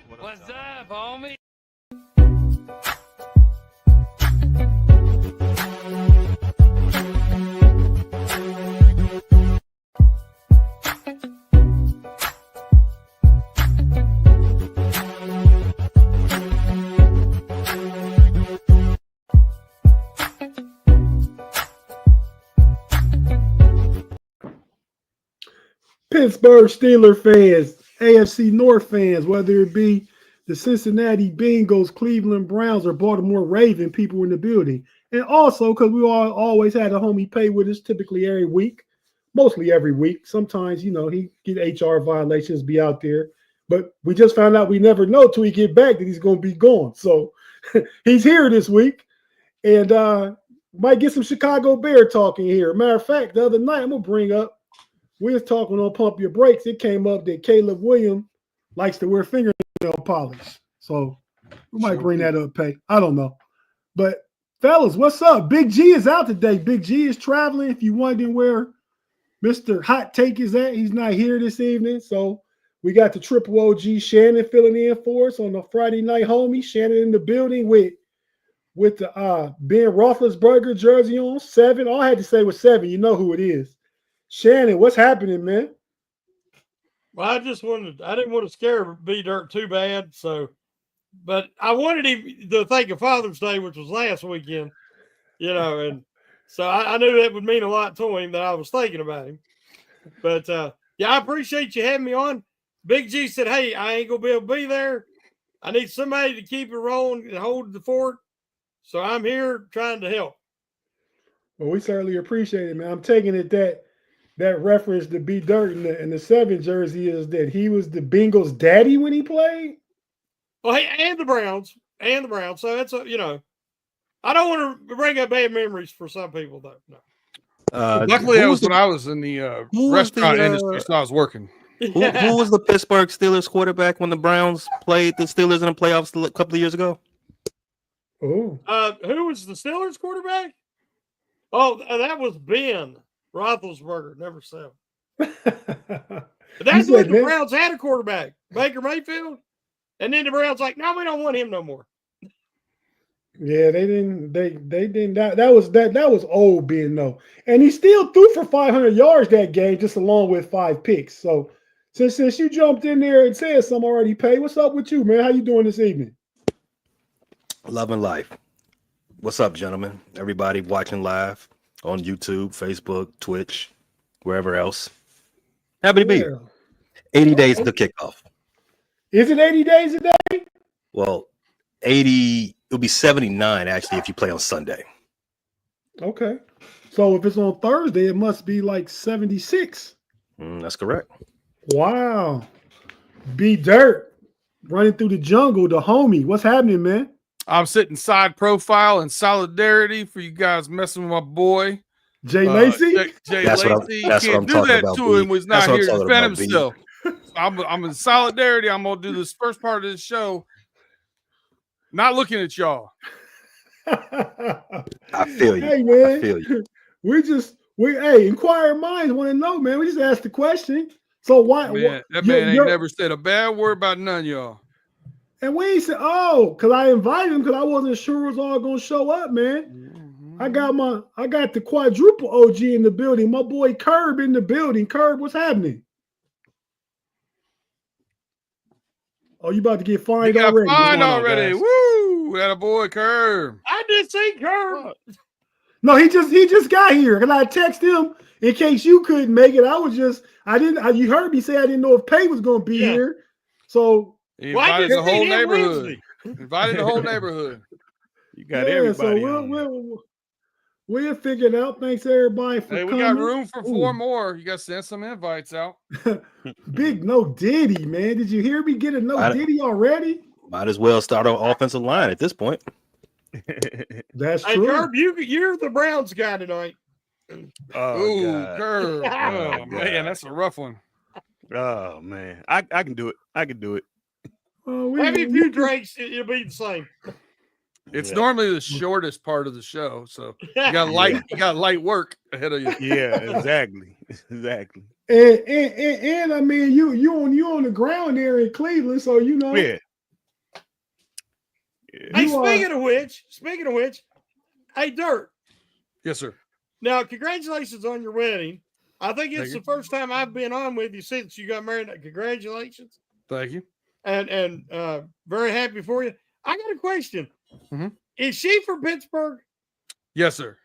What's up, homie? Pittsburgh Steelers fans, AFC North fans, whether it be the Cincinnati Bengals, Cleveland Browns, or Baltimore Ravens, people in the building. And also, because we always had a homie pay with us, typically every week, mostly every week. Sometimes, he get HR violations, be out there. But we just found out we never know till he get back that he's going to be gone. So he's here this week. And might get some Chicago Bear talking here. Matter of fact, the other night, I'm going to bring up, we was talking on Pump Your Brakes. It came up that Caleb Williams likes to wear fingernail polish. So we might bring that up, Pay. I don't know. But, fellas, what's up? Big G is out today. Big G is traveling. If you wondering where Mr. Hot Take is at, he's not here this evening. So we got the Triple OG Shannon filling in for us on the Friday night homie. Shannon in the building with the Ben Roethlisberger jersey on. 7. All I had to say was 7. You know who it is. Shannon, what's happening, man? Well, I didn't want to scare B Dirt too bad. But I wanted him to think of Father's Day, which was last weekend, and so I knew that would mean a lot to him that I was thinking about him. But I appreciate you having me on. Big G said, hey, I ain't going to be able to be there. I need somebody to keep it rolling and hold the fort. So I'm here trying to help. Well, we certainly appreciate it, man. I'm taking it that reference to B Dirt in the 7 jersey is that he was the Bengals' daddy when he played? Well, hey, and the Browns. So that's I don't want to bring up bad memories for some people, though. No. Luckily, that was when I was in the restaurant industry, so I was working. Who was the Pittsburgh Steelers quarterback when the Browns played the Steelers in the playoffs a couple of years ago? Oh. Who was the Steelers quarterback? Oh, that was Ben Roethlisberger, never 7. That's when the Browns had a quarterback, Baker Mayfield, and then the Browns like, no, we don't want him no more. Yeah, they didn't. They didn't. That was old Ben though, and he still threw for 500 yards that game, just along with 5 picks. So since you jumped in there and said some already, Pay, what's up with you, man? How you doing this evening? Loving life. What's up, gentlemen? Everybody watching live on YouTube, Facebook, Twitch, wherever else. Happy to be here. 80 days to kickoff. Is it 80 days a day? Well, 80, it'll be 79 actually if you play on Sunday. Okay. So if it's on Thursday, it must be like 76. That's correct. Wow. B Dirt running through the jungle, the homie. What's happening, man? I'm sitting side profile in solidarity for you guys messing with my boy. Jay Lacey? Jay Lacey. You can't do that to him when he's not here to defend himself. I'm in solidarity. I'm going to do this first part of this show not looking at y'all. I feel you. Hey, man. I feel you. Inquiring minds want to know, man. We just asked the question. So why? That man ain't never said a bad word about none of y'all. And we ain't said, because I invited him because I wasn't sure it was all gonna show up, man. Mm-hmm. I got the quadruple OG in the building. My boy Curb in the building. Curb, what's happening? Oh, you about to get fined already? Fined already. Woo! That a boy Curb. I did see Curb. No, he just got here. And I texted him in case you couldn't make it. You heard me say I didn't know if Pay was gonna be here. So he invited the whole neighborhood. Invited the whole neighborhood. You got everybody. So we'll figure it out. Thanks everybody for coming. We got room for 4 more. You got to send some invites out. Big no Diddy, man. Did you hear me get a no Diddy already? Might as well start on offensive line at this point. That's true. Hey, Curb, you're the Browns guy tonight. Oh, Curb. Oh, man, that's a rough one. Oh, man. I can do it. I can do it. Maybe a few drinks, it'll be the same. It's normally the shortest part of the show, so you got light work ahead of you. Yeah, exactly. And I mean, you on the ground there in Cleveland, so Yeah. Hey, speaking of which, hey, Dirt. Yes, sir. Now, congratulations on your wedding. I think it's the first time I've been on with you since you got married. Congratulations. Thank you. And very happy for you. I got a question. Mm-hmm. Is she from Pittsburgh? Yes, sir.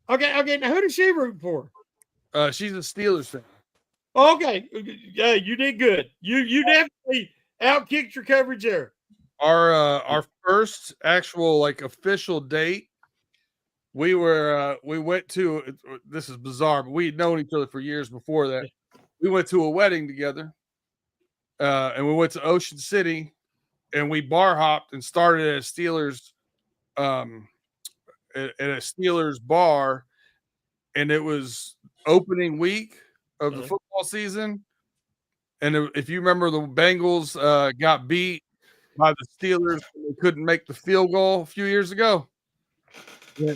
Okay. Now, who does she root for? She's a Steelers fan. Okay. Yeah, you did good. You definitely outkicked your coverage there. Our first actual official date, we went to, this is bizarre, but we'd known each other for years before that. We went to a wedding together, and we went to Ocean City, and we bar hopped and started at a Steelers bar, and it was opening week of the football season. And if you remember, the Bengals got beat by the Steelers. They couldn't make the field goal a few years ago.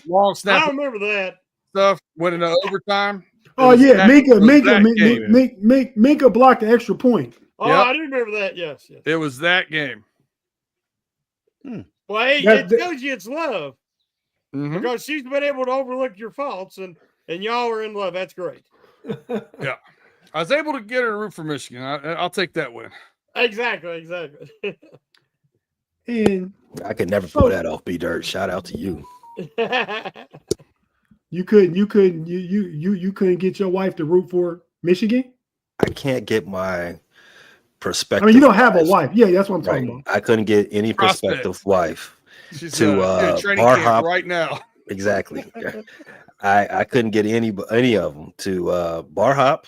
Long snap. I remember that stuff went into overtime. Oh yeah, Minka blocked the extra point. Oh, yep. I do remember that. Yes. It was that game. Well, hey, it shows you it's love because she's been able to overlook your faults, and y'all are in love. That's great. Yeah, I was able to get her to root for Michigan. I'll take that win. Exactly. And I could never pull that off, B-Dirt. Shout out to you. You couldn't get your wife to root for Michigan? I can't get my prospective. I mean, you don't have a wife. Yeah, that's what I'm talking about. I couldn't get any prospective wife to bar hop right now. Exactly. I couldn't get any of them to bar hop,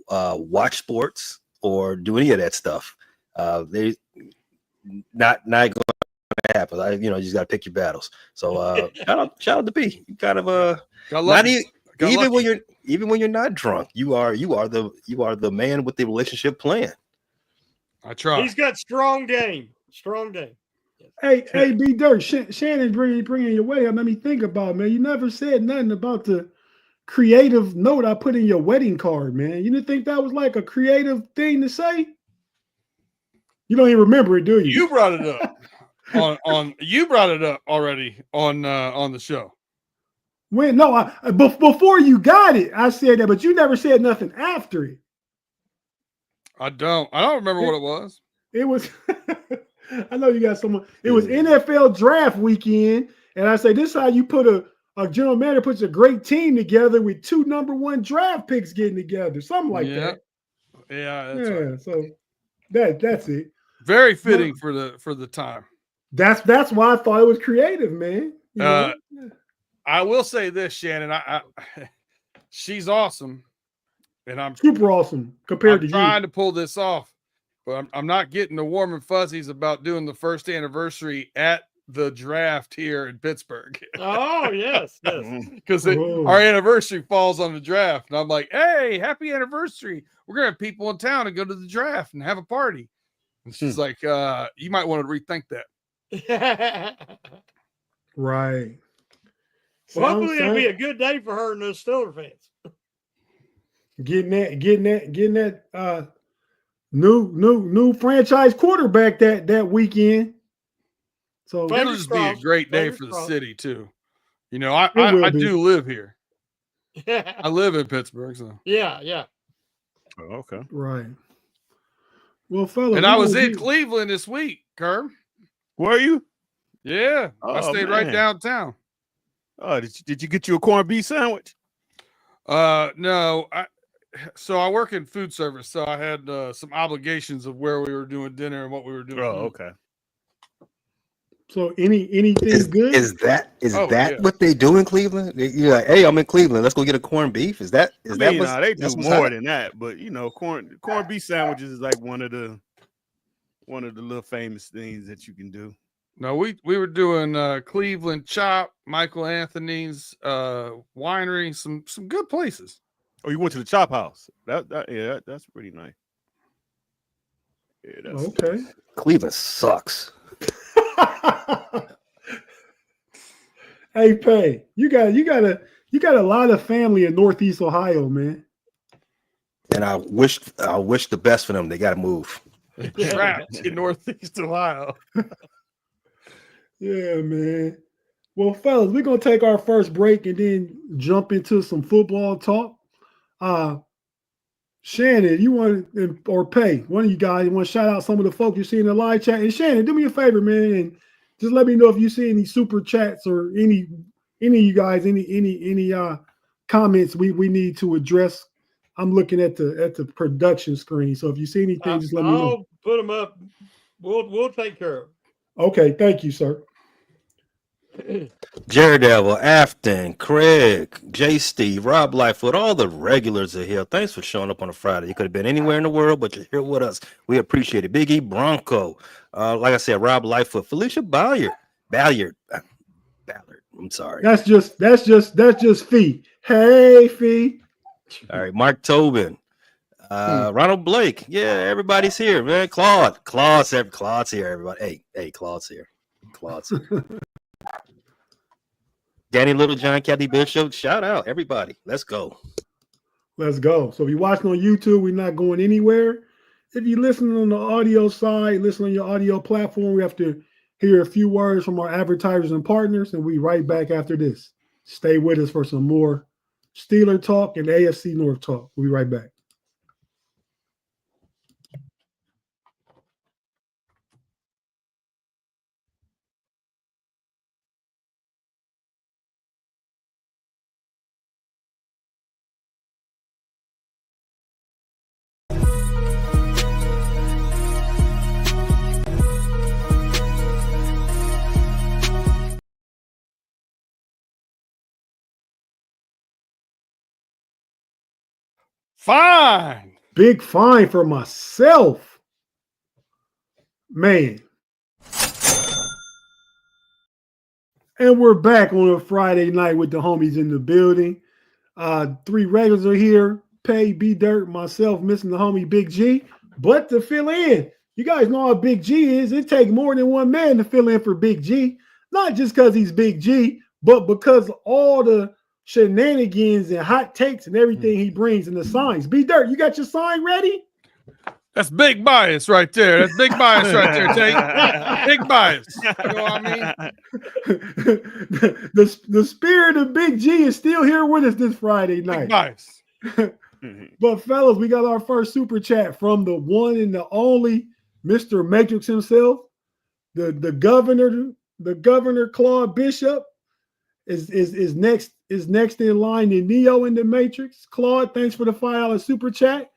watch sports, or do any of that stuff. They not going to happen. You just got to pick your battles. So shout out to P. You kind of even when you're not drunk, you are the man with the relationship plan. I try. He's got strong game. Hey, B Dirt, Shannon bringing your way up. Let me think about it, man. You never said nothing about the creative note I put in your wedding card, man. You didn't think that was like a creative thing to say? You don't even remember it, do you? You brought it up you brought it up already on the show. When before you got it, I said that, but you never said nothing after it. I don't remember what it was. It was I know you got someone. It was NFL draft weekend, and I say this is how you put a general manager puts a great team together with 2 number 1 draft picks getting together, something like that. Yeah, that's right. So that's it. Very fitting for the time. That's why I thought it was creative, man. I will say this, Shannon. She's awesome, and I'm super awesome compared to you. Trying to pull this off, but I'm not getting the warm and fuzzies about doing the first anniversary at the draft here in Pittsburgh. Oh yes, because our anniversary falls on the draft, and I'm like, hey, happy anniversary! We're gonna have people in town and go to the draft and have a party. And she's like, you might want to rethink that. Right. Well, hopefully it'll be a good day for her and those Steelers fans. Getting that new franchise quarterback that weekend. So it'll just be a great day for the city too. I do live here. I live in Pittsburgh, so yeah. Oh, okay. Right. Well, fellas, and I was in Cleveland this week, Kerm. Were you? Yeah, I stayed right downtown. Oh, did you get you a corned beef sandwich? No. So I work in food service, so I had some obligations of where we were doing dinner and what we were doing. Oh, okay. So anything good? Is that what they do in Cleveland? You're like, hey, I'm in Cleveland. Let's go get a corned beef. Is that what they do more than that? But corned beef sandwiches is like one of the little famous things that you can do. No, we were doing Cleveland Chop, Michael Anthony's winery, some good places. Oh, you went to the Chop House? That's pretty nice. Yeah, that's okay. Nice. Cleveland sucks. Hey, Pay, you got a lot of family in Northeast Ohio, man. And I wish the best for them. They got to move. Trapped in Northeast Ohio. Yeah, man. Well, fellas, we're gonna take our first break and then jump into some football talk. Uh Shannon, you want or Pay, one of you guys want to shout out some of the folks you see in the live chat. And Shannon, do me a favor, man, and just let me know if you see any super chats or any of you guys, any comments we need to address. I'm looking at the production screen. So if you see anything, just let me know. I'll put them up. We'll take care of them. Okay, thank you, sir. Jared Devil, Afton, Craig, J. Steve, Rob Lightfoot, all the regulars are here. Thanks for showing up on a Friday. You could have been anywhere in the world, but you're here with us. We appreciate it. Big E Bronco, like I said, Rob Lightfoot, Felicia Ballard. I'm sorry. That's just Fee. Hey, Fee. All right, Mark Tobin, Ronald Blake. Yeah, everybody's here, man. Claude's here. Everybody. Hey, Claude's here. Danny Littlejohn, Kathy Bishop, shout out everybody. Let's go. Let's go. So if you're watching on YouTube, we're not going anywhere. If you're listening on the audio side, listen on your audio platform, we have to hear a few words from our advertisers and partners, and we right back after this. Stay with us for some more Steeler talk and AFC North talk. We'll be right back. Fine. Big fine for myself. Man. And we're back on a Friday night with the homies in the building. 3 regulars are here. Pay, B Dirt, myself, missing the homie Big G. But to fill in, you guys know how Big G is. It takes more than one man to fill in for Big G. Not just because he's Big G, but because all the shenanigans and hot takes and everything he brings in the signs. B Dirt, you got your sign ready? That's big bias right there. That's big bias right there, Tate. Big bias. You know what I mean? the spirit of Big G is still here with us this Friday night. Big bias. But fellas, we got our first super chat from the one and the only Mr. Matrix himself, the governor Claude Bishop is next in line in Neo in the Matrix. Claude, thanks for the $5 super chat.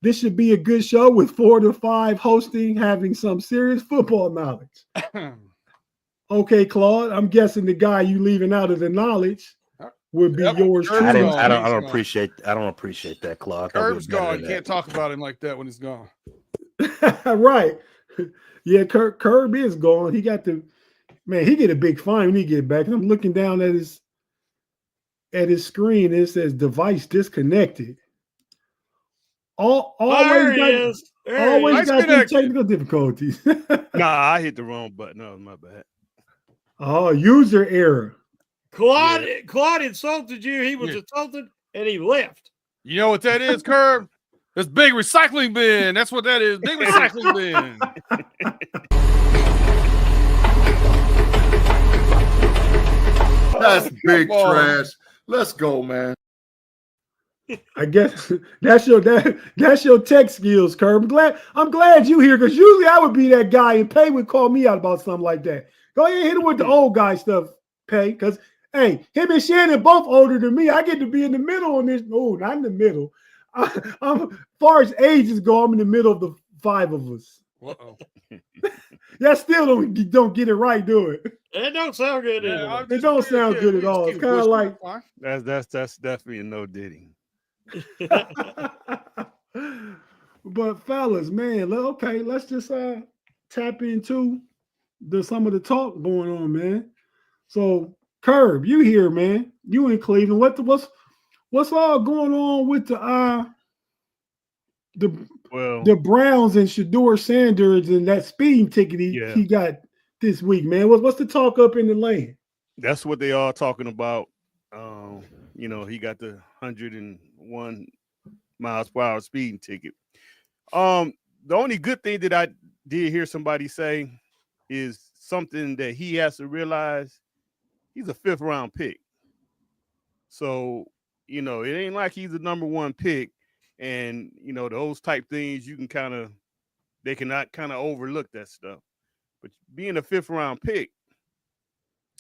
This should be a good show with 4 to 5 hosting, having some serious football knowledge. Okay, Claude, I'm guessing the guy you leaving out of the knowledge would be yours. I don't appreciate that, Claude. Curb's gone. You can't talk about him like that when he's gone. Right. Yeah, Curb is gone. He got the he get a big fine when he get back. And I'm looking down at his screen. It says device disconnected. Always got some technical difficulties. Nah, I hit the wrong button. No, my bad. Oh, user error. Claude insulted you. He was insulted and he left. You know what that is, Curb? It's big recycling bin. That's what that is. Big recycling bin. That's big trash. Let's go, man. I guess that's your tech skills, Curb. I'm glad you here because usually I would be that guy and Pay would call me out about something like that. Go ahead and hit him with the old guy stuff, Pay, because hey, him and Shannon both older than me. I get to be in the middle on this. Oh, not in the middle. I'm as far as ages go, I'm in the middle of the 5 of us. Uh-oh. Y'all still don't get it right, do it? It don't sound good either. It don't sound good at all. It's kind of like that's definitely a no diddy. But fellas, man, okay, let's just tap into some of the talk going on, man. So Curb, you here, man? You in Cleveland? What's all going on with the Browns and Shedeur Sanders and that speeding ticket he got this week, man? What's the talk up in the lane? That's what they are talking about. He got the 101 miles per hour speeding ticket. The only good thing that I did hear somebody say is something that he has to realize. He's a 5th round pick. So, it ain't like he's a number 1 pick. And, those type things they cannot kind of overlook that stuff. But being a 5th round pick,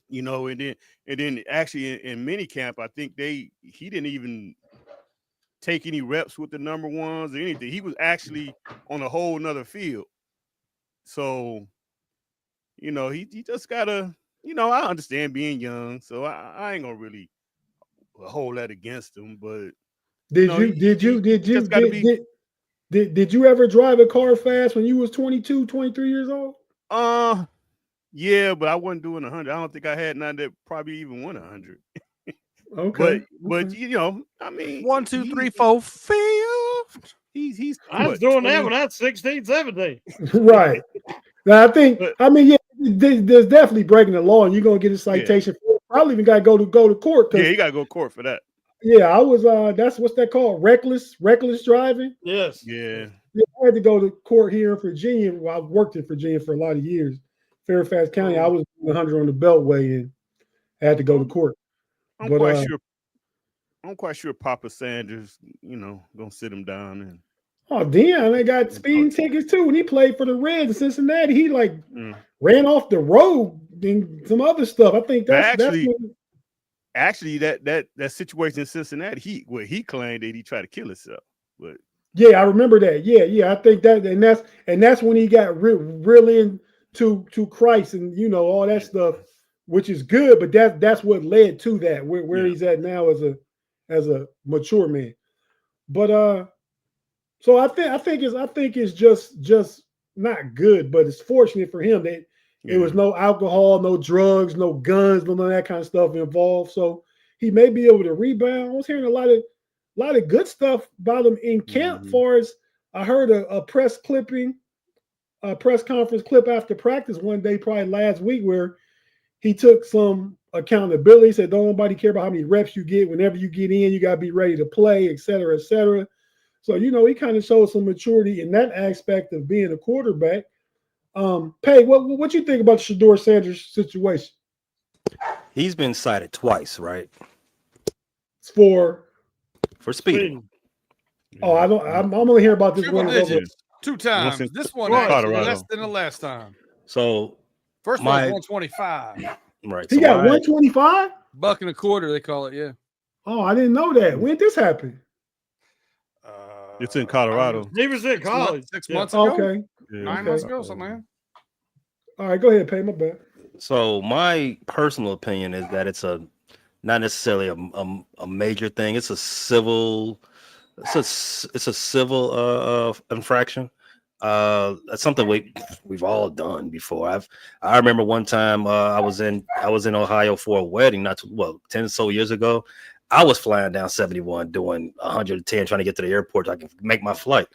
and then actually in minicamp, I think he didn't even take any reps with the number 1s or anything. He was actually on a whole nother field. So, he just gotta, I understand being young, so I ain't gonna really hold that against him. But Did you ever drive a car fast when you was 22, 23 years old? Yeah, but I wasn't doing 100. I don't think I had none that probably even won 100. Okay. But I mean, 1, 2, 3, 4, 5. He's I was doing that when I was 16, 17. Right. Now there's definitely breaking the law, and you're gonna get a citation. Yeah. Probably even gotta go to court. Yeah, you gotta go to court for that. Yeah, I was. That's what's that called? Reckless driving. Yes. Yeah. I had to go to court here in Virginia. Well, I worked in Virginia for a lot of years. Fairfax County. I was 100 on the Beltway and had to go to court. I'm quite sure Papa Sanders, gonna sit him down and. Oh, Deion, they got speeding tickets too. When he played for the Reds in Cincinnati, he ran off the road and some other stuff. I think that's actually that situation in Cincinnati. He claimed that he tried to kill himself. But yeah, I remember that. Yeah, I think that, and that's when he got real into Christ and all that stuff, which is good. But that's what led to that where he's at now as a mature man. But so I think it's just not good, but it's fortunate for him that there was no alcohol, no drugs, no guns, none of that kind of stuff involved. So he may be able to rebound. I was hearing a lot of good stuff about him in camp. As far as I heard a press conference clip after practice one day, probably last week, where he took some accountability. He said, "Don't nobody care about how many reps you get. Whenever you get in, you got to be ready to play, et cetera, et cetera." So, he kind of showed some maturity in that aspect of being a quarterback. Pay, what you think about the Shedeur Sanders situation? He's been cited twice, right? For speeding. Oh, I'm only hearing about this Triple one. Digits. 2 times. This one actually less than the last time. So first one was 125. Right. He got 125? $1.25, they call it, yeah. Oh, I didn't know that. When did this happen? It's in Colorado. He was in college 6 months ago. Okay. 9 months ago, something like that. All right, go ahead, Pay. My bad. So my personal opinion is that it's not necessarily a major thing. It's a civil. It's a civil infraction. That's something we've all done before. I remember one time I was in Ohio for a wedding 10 or so years ago. I was flying down 71 doing 110 trying to get to the airport so I can make my flight.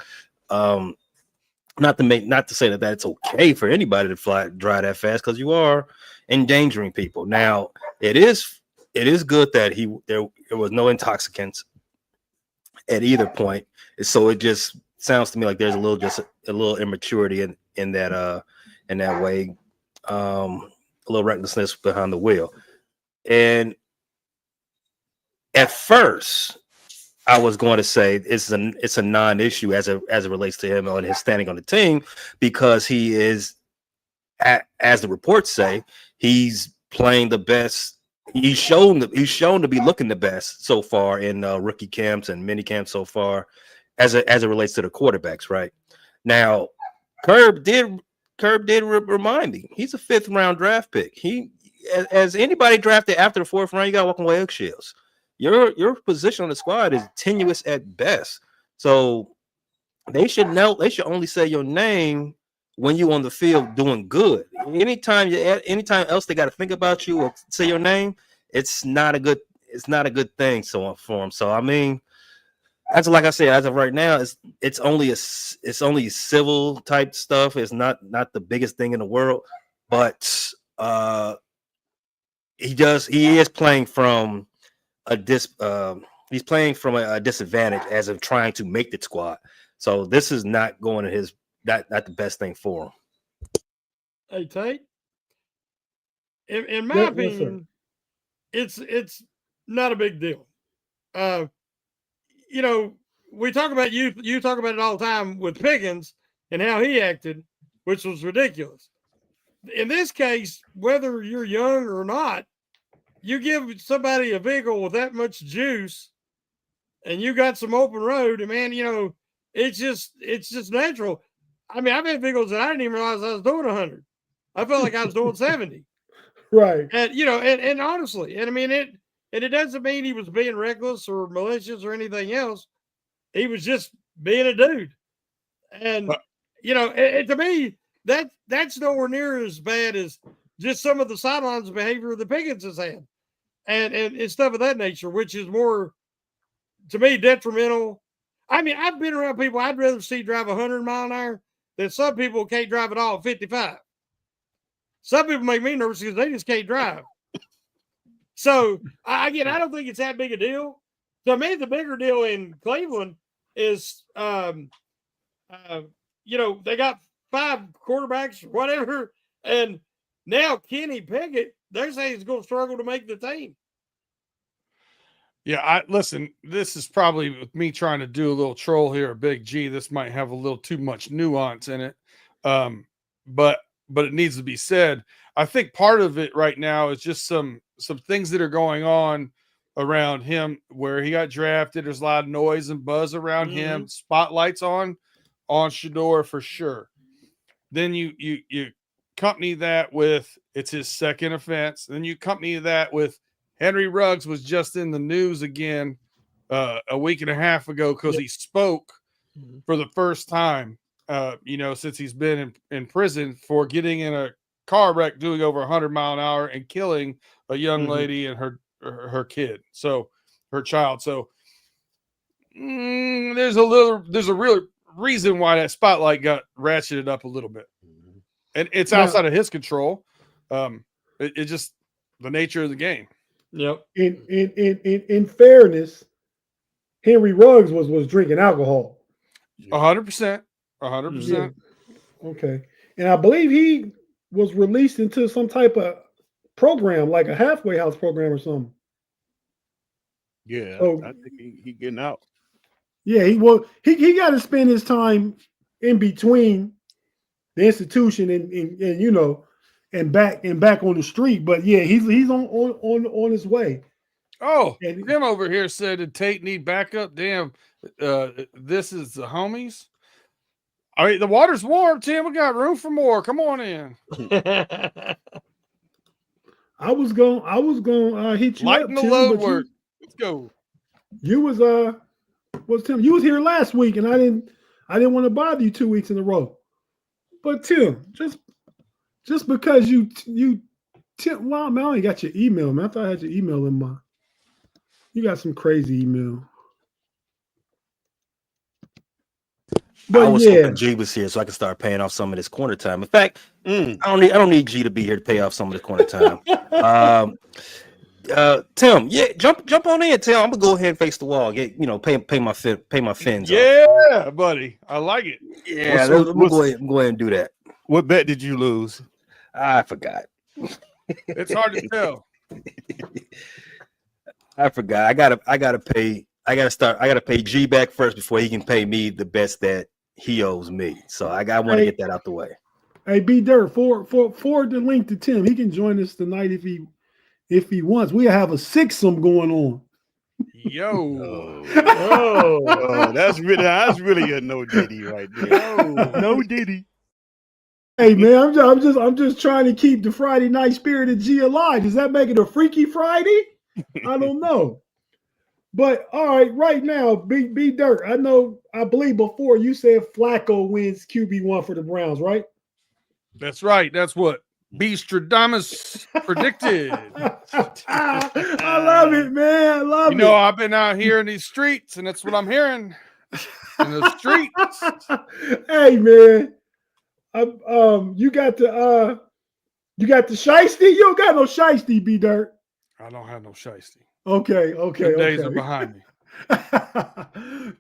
Not to say that that's okay for anybody to drive that fast, because you are endangering people. Now it is good that there was no intoxicants at either point. So it just sounds to me like there's a little immaturity in that way, a little recklessness behind the wheel. And at first, I was going to say it's a non-issue as it relates to him and his standing on the team, because he is, as the reports say, he's playing the best. He's shown to be looking the best so far in rookie camps and mini camps so far, as it relates to the quarterbacks. Right now, Curb did remind me he's a 5th round draft pick. He, as anybody drafted after the 4th round, you got to walk away eggshells. Your position on the squad is tenuous at best. So they should only say your name when you're on the field doing good. Anytime else they got to think about you or say your name, it's not a good thing for him. So I mean, like I said, as of right now, it's only civil type stuff. It's not the biggest thing in the world, but he is playing from a disadvantage as of trying to make the squad. So this is not going to not the best thing for him. Hey, Tate, in my Yes, sir. opinion, it's not a big deal. You know, we talk about you talk about it all the time with Pickens and how he acted, which was ridiculous. In this case, whether you're young or not, you give somebody a vehicle with that much juice and you got some open road, and man, you know, it's just natural. I mean, I've had vehicles that I didn't even realize I was doing 100. I felt like I was doing 70. Right. And you know, and honestly, and I mean it doesn't mean he was being reckless or malicious or anything else. He was just being a dude. And you know, to me, that's nowhere near as bad as just some of the sidelines behavior the Pickens has had. And stuff of that nature, which is more to me detrimental. I mean, I've been around people I'd rather see drive 100 mile an hour than some people can't drive at all at 55. Some people make me nervous because they just can't drive. So again, I don't think it's that big a deal. To me, the bigger deal in Cleveland is, you know, they got 5 quarterbacks, whatever, and now Kenny Pickett, they're saying he's going to struggle to make the team. Yeah, listen, this is probably with me trying to do a little troll here, Big G. This might have a little too much nuance in it. But it needs to be said. I think part of it right now is just some things that are going on around him where he got drafted. There's a lot of noise and buzz around him. Spotlights on Shedeur for sure. Then you accompany that with it's his second offense. Then you accompany that with Henry Ruggs was just in the news again a week and a half ago because he spoke for the first time, you know, since he's been in prison for getting in a car wreck, doing over 100 mile an hour and killing a young lady and her kid. So her child. So there's a real reason why that spotlight got ratcheted up a little bit, and it's outside of his control. It's just the nature of the game. Yep. In fairness, Henry Ruggs was drinking alcohol. 100%. 100%. Okay. And I believe he was released into some type of program, like a halfway house program or something. Yeah, So, I think he getting out. Yeah, he got to spend his time in between the institution and you know and back on the street. But yeah, he's on his way. Oh, Tim over here said, did Tate need backup? Damn, this is the homies. I mean, the water's warm, Tim. We got room for more. Come on in. I was going hit you Lighten up, the Tim, load but work. Let's go. You was Tim. You was here last week, and I didn't want to bother you 2 weeks in a row. But Tim, just because you Tim, wow, man, I only got your email, man. I thought I had your email in my. You got some crazy email. But I was hoping G was here so I could start paying off some of this corner time. In fact, I don't need G to be here to pay off some of the corner time. Tim, yeah, jump on in, Tim. I'm gonna go ahead and face the wall. Get pay my fins. Yeah, off. Buddy, I like it. Yeah, we'll go ahead and do that. What bet did you lose? I forgot. It's hard to tell. I forgot. I gotta pay G back first before he can pay me the bets that he owes me. So I want to get that out the way. Hey, B Dirt, forward the link to Tim. He can join us tonight if he wants. We have a sixsome going on. Yo. Oh, that's really a no Diddy right there. No Diddy. Hey man, I'm just trying to keep the Friday night spirit of G alive. Does that make it a Freaky Friday? I don't know. But all right now, B Dirt. I believe before you said Flacco wins QB1 for the Browns, right? That's right. That's what Beastradamus predicted. I love it, man. I love it. I've been out here in these streets, and that's what I'm hearing in the streets. Hey, man. You got the shiesty? You don't got no shiesty, B Dirt. I don't have no shiesty. Okay. Good days are behind me.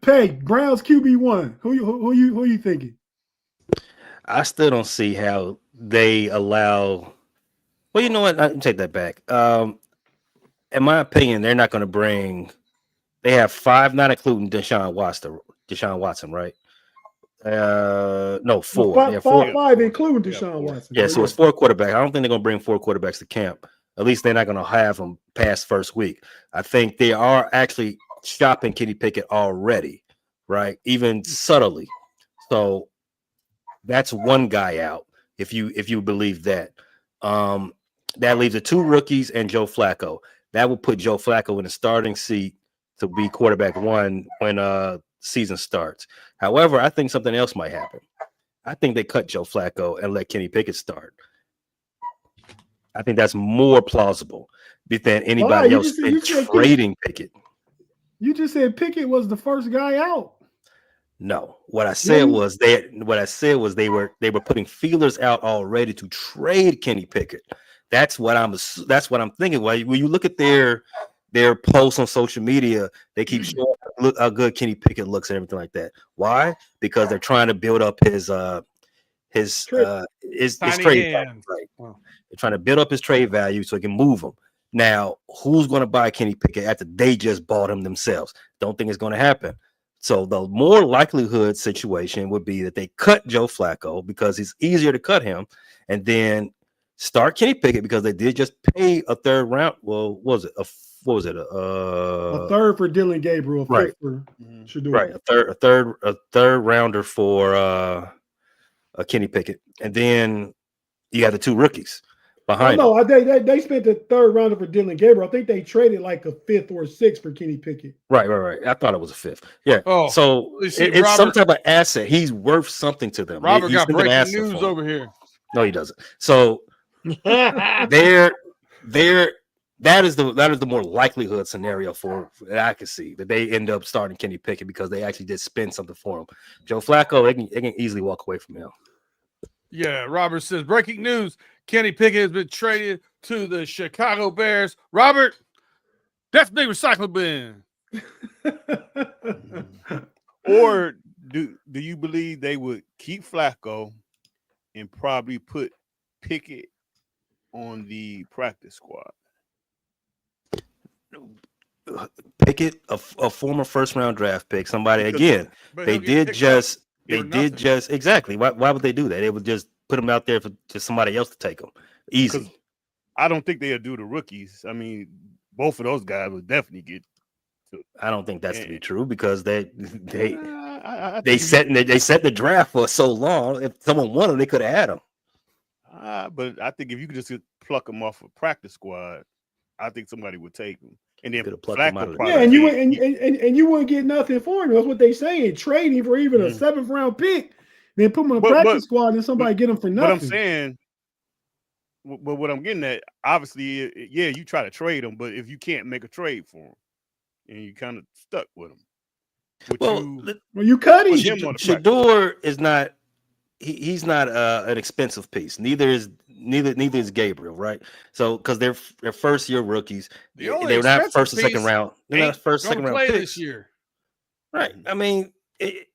Peg, Browns QB1. Who you thinking? I still don't see how they allow Well, you know what? I can take that back. In my opinion, they're not going to bring. They have 5, not including Deshaun Watson, right? No, 4. They have 4. Five, including Deshaun Watson. Yeah, so it's 4 quarterbacks. I don't think they're going to bring 4 quarterbacks to camp. At least they're not going to have them past first week. I think they are actually shopping Kenny Pickett already, right? Even subtly. So that's one guy out. If you believe that, that leaves the 2 rookies and Joe Flacco. That will put Joe Flacco in the starting seat to be quarterback 1 when season starts. However, I think something else might happen. I think they cut Joe Flacco and let Kenny Pickett start. I think that's more plausible than anybody else trading Pickett. You just said Pickett was the first guy out. No, what I said was they were putting feelers out already to trade Kenny Pickett. That's what I'm thinking. When you look at their posts on social media, they keep showing how good Kenny Pickett looks and everything like that. Why? Because they're trying to build up his trade value, right? Wow. They're trying to build up his trade value so he can move him. Now, who's going to buy Kenny Pickett after they just bought him themselves? Don't think it's going to happen. So the more likelihood situation would be that they cut Joe Flacco because it's easier to cut him, and then start Kenny Pickett because they did just pay a 3rd round. Well, what was it? A 3rd for Dylan Gabriel, a 5th for Shedeur. Right, a third rounder for Kenny Pickett, and then you have the 2 rookies behind. No, they spent the 3rd rounder for Dylan Gabriel. I think they traded like a 5th or a 6th for Kenny Pickett. Right. I thought it was a 5th. Yeah. Oh, so it's some type of asset. He's worth something to them. Robert got breaking news over here. No, he doesn't. So that is the more likelihood scenario for that I can see that they end up starting Kenny Pickett because they actually did spend something for him. Joe Flacco, they can easily walk away from him. Yeah, Robert says breaking news: Kenny Pickett has been traded to the Chicago Bears. Robert, definitely recycle bin. Or do you believe they would keep Flacco and probably put Pickett on the practice squad? Pickett, a former 1st round draft pick, somebody again. They did just exactly. Why would they do that? They would just put him out there for somebody else to take him. Easy. I don't think they'll do the rookies. I mean, both of those guys would definitely get. I don't think that's to be true because they set the draft for so long. If someone wanted them, they could have had them. But I think if you could just pluck them off a practice squad, I think somebody would take them. And then and you wouldn't get nothing for him. That's what they saying. Trading for even a 7th round pick, then put him on a practice squad and somebody get him for nothing. But I'm saying, but what I'm getting at, obviously, yeah, you try to trade him, but if you can't make a trade for him, and you kind of stuck with him, you cut him. Shedeur is not. He's not an expensive piece. Neither is Gabriel, right? So because they're 1st year rookies, they're not 1st or 2nd round. They're not 1st, 2nd round picks this year, right? I mean,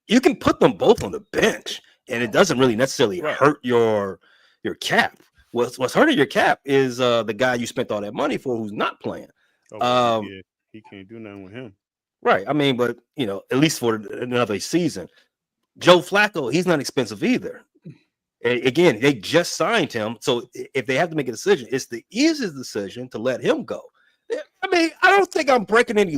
you can put them both on the bench, and it doesn't really necessarily hurt your cap. What's hurting your cap is the guy you spent all that money for who's not playing. He can't do nothing with him, right? I mean, but at least for another season. Joe Flacco, he's not expensive either. Again, they just signed him, so if they have to make a decision, it's the easiest decision to let him go. I mean, I don't think I'm breaking any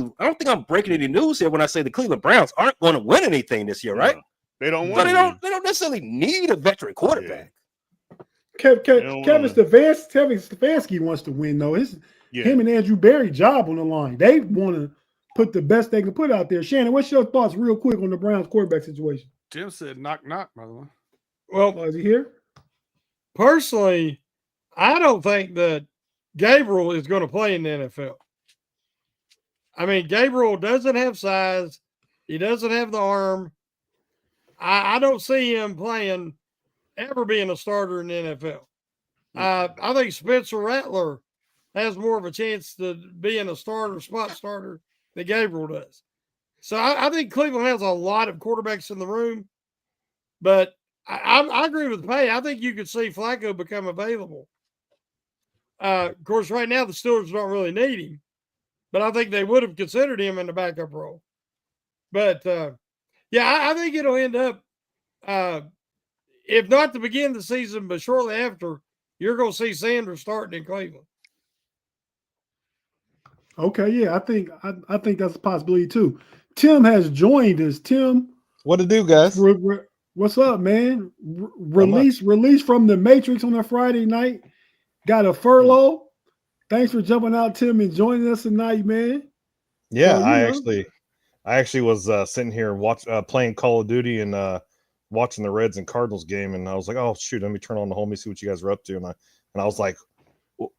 news here when I say the Cleveland Browns aren't going to win anything this year, right? They don't. So they don't necessarily need a veteran quarterback. Kevin Stefanski wants to win though. Him and Andrew Berry job on the line. They want to put the best they can put out there. Shannon, what's your thoughts real quick on the Browns quarterback situation? Jim said knock, knock, by the way. Well, is he here? Personally, I don't think that Gabriel is going to play in the NFL. I mean, Gabriel doesn't have size. He doesn't have the arm. I don't see him ever being a starter in the NFL. I think Spencer Rattler has more of a chance to being a spot starter than Gabriel does. So I think Cleveland has a lot of quarterbacks in the room, but I agree with Pay. I think you could see Flacco become available. Of course, right now the Steelers don't really need him, but I think they would have considered him in the backup role. But I think it'll end up, if not to begin the season, but shortly after, you're going to see Sanders starting in Cleveland. Okay, yeah, I think that's a possibility too. Tim has joined us. Tim, What to do, guys? what's up, man? Release from the Matrix on a Friday night. Got a furlough. Thanks for jumping out, Tim, and joining us tonight, man. Yeah, So, I actually was sitting here playing Call of Duty and watching the Reds and Cardinals game, and I was like, oh shoot, let me turn on the home and see what you guys are up to. And I was like,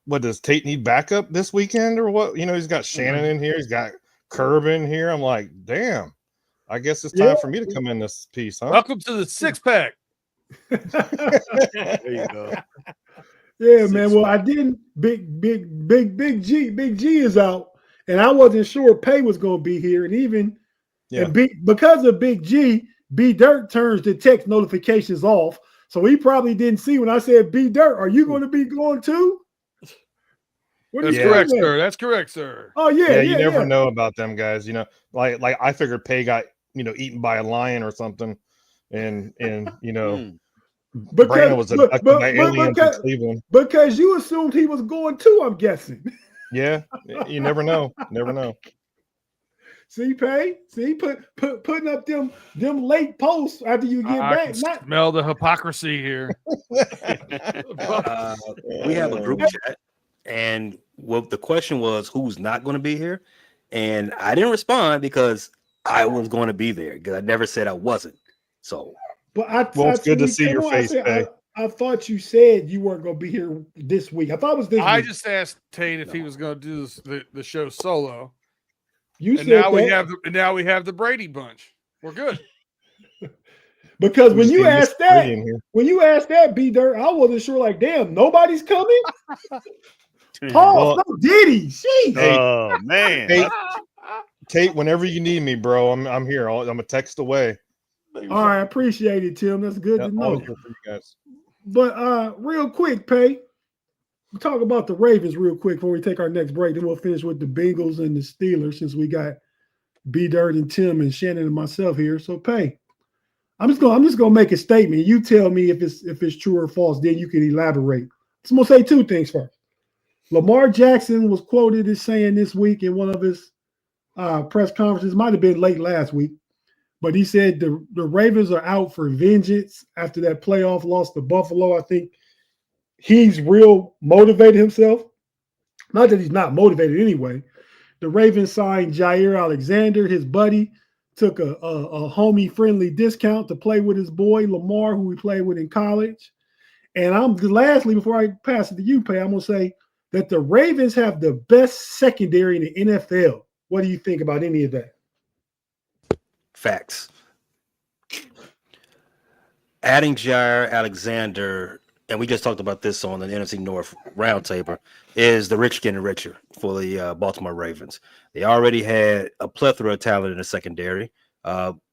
what, does Tate need backup this weekend or what? You know, he's got Shannon in here, he's got Curb in here. I'm like, damn, I guess it's time for me to come in this piece, huh? Welcome to the 6-pack. There you go. Yeah, man. Well, I didn't. Big G is out, and I wasn't sure Pay was going to be here, and even because of Big G, B Dirt turns the text notifications off, so he probably didn't see when I said B Dirt. Are you going to be going too? That's correct, sir. That's correct, sir. Oh yeah, you never know about them guys. You know, like I figured Pay got eaten by a lion or something, and you know. Brandon was abducted by aliens in Cleveland. Because you assumed he was going too, I'm guessing. Yeah, you never know. Never know. See, Pay? See, putting up them late posts after you get back. Smell the hypocrisy here. We have a group chat, and the question was who's not going to be here, and I didn't respond because I was going to be there because I never said I wasn't. So. But it's good to see your face, Pay. I thought you said you weren't going to be here this week. I thought it was this week. I just asked Tate if he was going to do the show solo. You and said now we have the Brady bunch. We're good. Because when you asked that, B Dirt, I wasn't sure. Like, damn, nobody's coming. Paul, so did he? Jeez. Oh man, Tate, whenever you need me, bro, I'm here. I'm a text away. All right, appreciate it, Tim. That's good to know. For you guys. But real quick, Pay, we'll talk about the Ravens real quick before we take our next break. Then we'll finish with the Bengals and the Steelers since we got B Dirt and Tim and Shannon and myself here. So Pay, I'm just gonna make a statement. You tell me if it's true or false. Then you can elaborate. I'm gonna say two things first. Lamar Jackson was quoted as saying this week in one of his press conferences. Might have been late last week. But he said the Ravens are out for vengeance after that playoff loss to Buffalo. I think he's real motivated himself. Not that he's not motivated anyway. The Ravens signed Jair Alexander, his buddy, took a homie-friendly discount to play with his boy Lamar, who he played with in college. And lastly, before I pass it to you, Pay, I'm going to say that the Ravens have the best secondary in the NFL. What do you think about any of that? Facts. Adding Jair Alexander, and we just talked about this on the NFC North roundtable, is the rich getting richer for the Baltimore Ravens. They already had a plethora of talent in the secondary,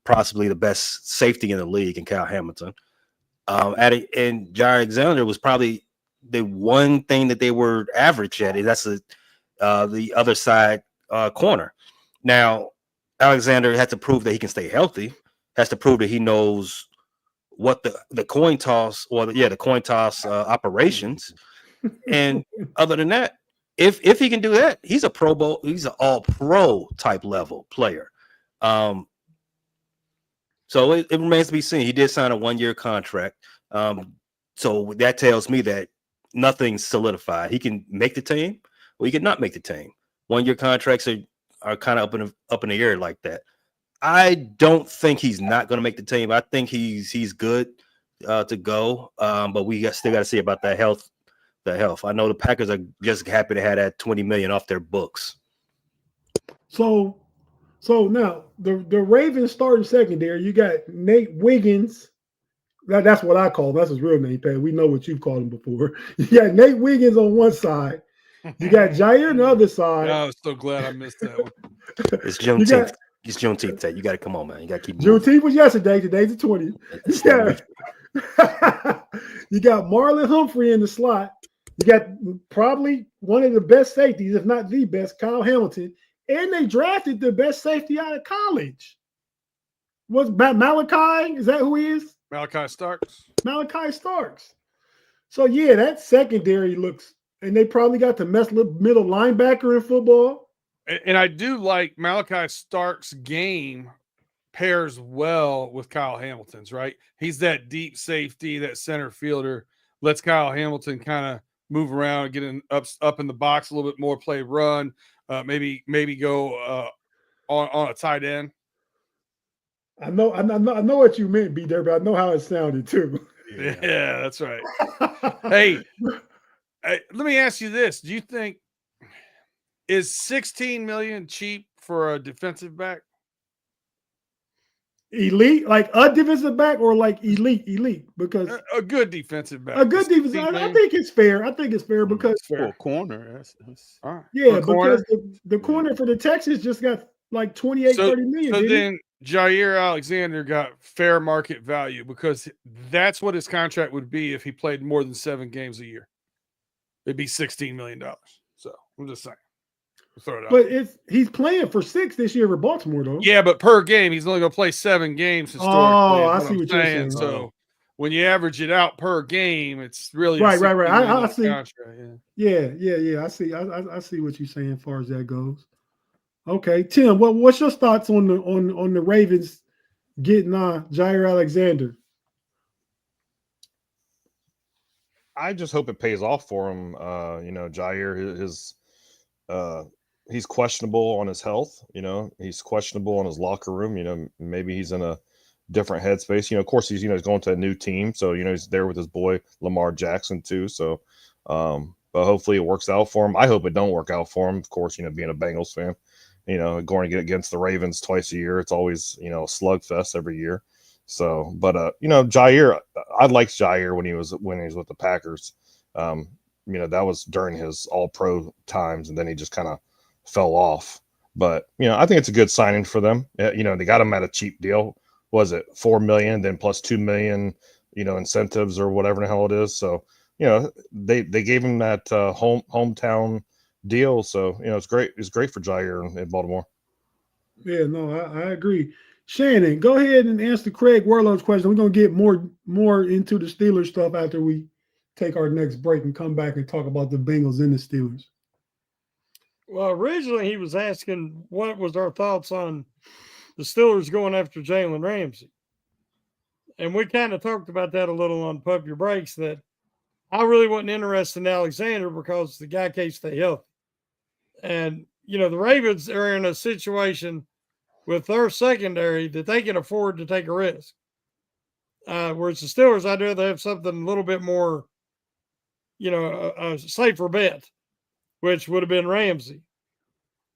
possibly the best safety in the league in Kyle Hamilton. And Jair Alexander was probably the one thing that they were average at, and that's the other side corner. Now, Alexander has to prove that he can stay healthy, has to prove that he knows what the coin toss the coin toss operations. And other than that, if he can do that, he's a Pro Bowl, he's an all pro type level player. So it remains to be seen. He did sign a 1-year contract. So that tells me that nothing's solidified. He can make the team or he can not make the team. 1-year contracts are kind of up in the air like that. I don't think he's not going to make the team. I think he's good to go, but we still got to see about that health. I know the Packers are just happy to have that $20 million off their books. So now the Ravens starting secondary, you got Nate Wiggins. That's what I call him. That's his real name, Pat. We know what you've called him before. You got Nate Wiggins on one side. You got Jair on the other side. I was so glad I missed that one. It's Juneteenth. It's Juneteenth. You got to come on, man. You got to keep moving. Juneteenth was yesterday. Today's the 20th. You got Marlon Humphrey in the slot. You got probably one of the best safeties, if not the best, Kyle Hamilton, and they drafted the best safety out of college. What's Malachi? Is that who he is? Malachi Starks. Malachi Starks. So yeah, that secondary looks, and they probably got the best middle linebacker in football. And I do like Malachi Starks' game pairs well with Kyle Hamilton's, right? He's that deep safety, that center fielder, lets Kyle Hamilton kind of move around and get up in the box a little bit more, play run, maybe go on a tight end. I know what you meant, B there, but I know how it sounded too. Yeah, that's right. Hey, let me ask you this: do you think is $16 million cheap for a defensive back? Elite, like a defensive back, or like elite? Because a good defensive back. A good defensive. I think it's fair. I think it's fair because for a corner. That's all right. Yeah, because the corner for the Texans just got like 28, 30 million. So then Jair Alexander got fair market value because that's what his contract would be if he played more than 7 games a year. It'd be $16 million. So I'm just saying. Throw it out. But he's playing for 6 this year for Baltimore, though. Yeah, but per game, he's only going to play 7 games historically. Oh, I see what you're saying. So when you average it out per game, it's really right. I see. Contract, yeah. I see what you're saying as far as that goes. Okay, Tim, what's your thoughts on the Ravens getting Jair Alexander? I just hope it pays off for him. Jair, he's questionable on his health. He's questionable on his locker room. Maybe he's in a different headspace. Of course, he's going to a new team, so he's there with his boy Lamar Jackson too. So, but hopefully it works out for him. I hope it don't work out for him. Of course, being a Bengals fan. Going to get against the Ravens twice a year. It's always, a slugfest every year. So, but Jair, I liked Jair when he was with the Packers. That was during his All-Pro times, and then he just kind of fell off. But I think it's a good signing for them. They got him at a cheap deal. Was it $4 million, then plus $2 million, incentives or whatever the hell it is. So, they gave him that hometown deal. So, it's great. It's great for Jair in Baltimore. Yeah, no, I agree. Shannon, go ahead and answer Craig Warlow's question. We're going to get more into the Steelers stuff after we take our next break and come back and talk about the Bengals and the Steelers. Well, originally he was asking what was our thoughts on the Steelers going after Jalen Ramsey. And we kind of talked about that a little on Pump Your Brakes, that I really wasn't interested in Alexander because the guy can't stay healthy. And, the Ravens are in a situation with their secondary that they can afford to take a risk. Whereas the Steelers, I'd rather have something a little bit more, a safer bet, which would have been Ramsey.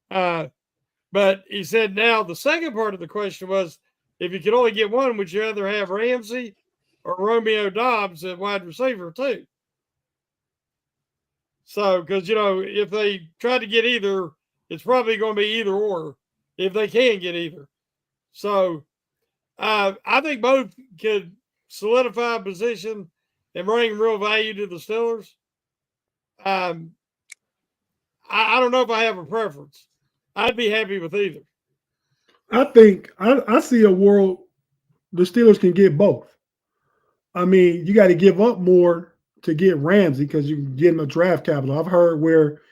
But he said now the second part of the question was, if you could only get one, would you rather have Ramsey or Romeo Doubs at wide receiver too? So, because, if they try to get either, it's probably going to be either or if they can get either. So, I think both could solidify a position and bring real value to the Steelers. I don't know if I have a preference. I'd be happy with either. I think I see a world the Steelers can get both. I mean, you got to give up more to get Ramsey because you can get him a draft capital. I've heard where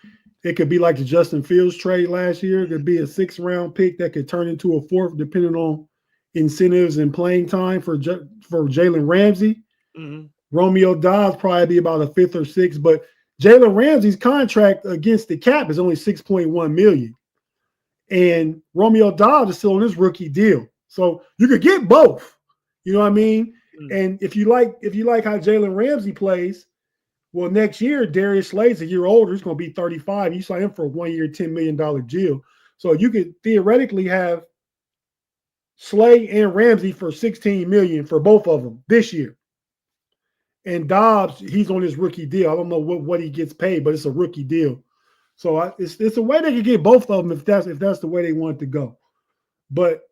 it could be like the Justin Fields trade last year. It could be a 6th-round pick that could turn into a 4th, depending on incentives and playing time for Jalen Ramsey. Mm-hmm. Romeo Doubs probably be about a 5th or 6th, but Jalen Ramsey's contract against the cap is only $6.1 million. And Romeo Doubs is still on his rookie deal. So you could get both. You know what I mean? Mm-hmm. And if you like how Jalen Ramsey plays, well, next year, Darius Slay's a year older. He's going to be 35. You sign him for a 1-year, $10 million deal. So you could theoretically have Slay and Ramsey for $16 million for both of them this year. And Doubs, he's on his rookie deal. I don't know what he gets paid, but it's a rookie deal. So it's a way they could get both of them if that's the way they want to go. But